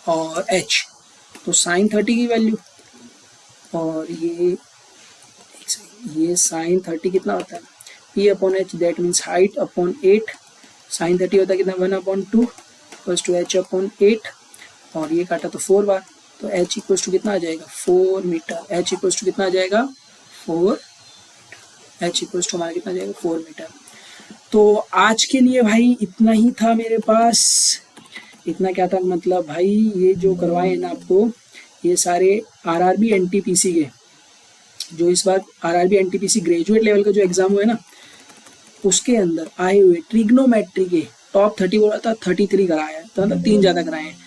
और एच, तो साइन 30 की वैल्यू, और ये साइन 30 कितना होता है, P upon H that means height upon 8, sine 30 होता है कितना 1/2 इक्वल्स टू एच अपॉन 8, और ये काटा तो 4 बार, तो एच इक्वल्स टू कितना आ जाएगा 4 मीटर, एच इक्वल्स टू कितना आ जाएगा 4, एच इक्वल्स टू हमारा कितना आ जाएगा 4 मीटर। तो आज के लिए भाई इतना ही था मेरे पास। इतना क्या था मतलब भाई, ये जो करवाए हैं ना आपको, ये सारे आरआरबी एनटीपीसी के, जो इस बार आरआरबी एनटीपीसी ग्रेजुएट लेवल का जो एग्जाम हुआ है ना, उसके अंदर आए हुए ट्रिग्नोमेट्री के टॉप 30 बोला था, 33 कराया है, तो मतलब 3 ज़्यादा कराए हैं।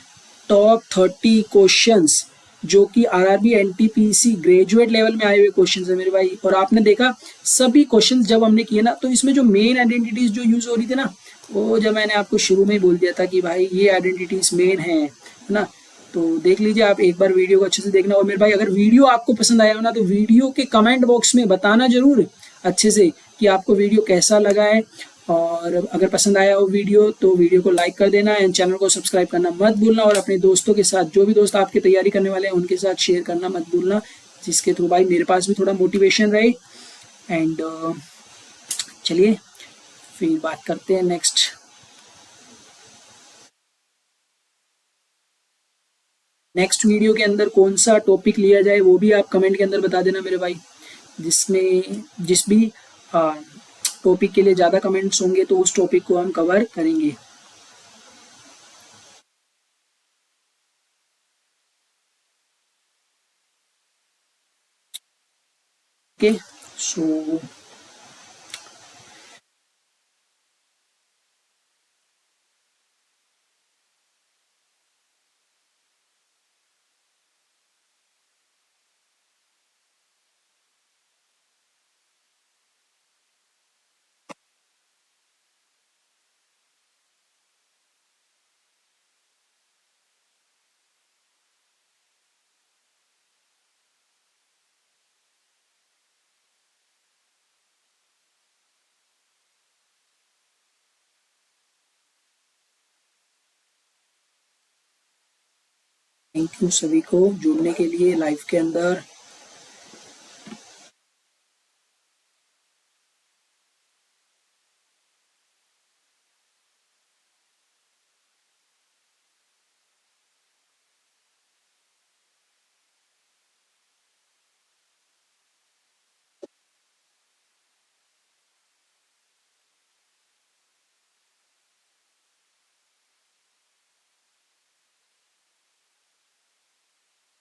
टॉप 30 क्वेश्चंस जो कि आरआरबी एनटीपीसी ग्रेजुएट लेवल में आए हुए क्वेश्चंस है मेरे भाई। और आपने देखा सभी क्वेश्चंस जब हमने किए ना, तो इसमें जो मेन आइडेंटिटीज जो यूज हो रही थी ना, वो जब मैंने आपको शुरू में ही बोल दिया था कि भाई ये आइडेंटिटीज मेन है ना। तो देख लीजिए आप एक बार वीडियो को अच्छे से देखना। और मेरे भाई अगर वीडियो आपको पसंद आया हो ना, तो वीडियो के कमेंट बॉक्स में बताना जरूर अच्छे से कि आपको वीडियो कैसा लगा है। और अगर पसंद आया हो वीडियो तो वीडियो को लाइक कर देना एंड चैनल को सब्सक्राइब करना मत भूलना, और अपने दोस्तों के साथ, जो भी दोस्त आपकी तैयारी करने वाले हैं उनके साथ शेयर करना मत भूलना, जिसके थ्रू भाई मेरे पास भी थोड़ा मोटिवेशन रहे। एंड चलिए फिर बात करते हैं नेक्स्ट। नेक्स्ट वीडियो के अंदर कौन सा टॉपिक लिया जाए वो भी आप कमेंट के अंदर बता देना मेरे भाई। जिसमें जिस भी टॉपिक के लिए ज़्यादा कमेंट्स होंगे तो उस टॉपिक को हम कवर करेंगे। ओके, सो थैंक यू सभी को जुड़ने के लिए लाइव के अंदर।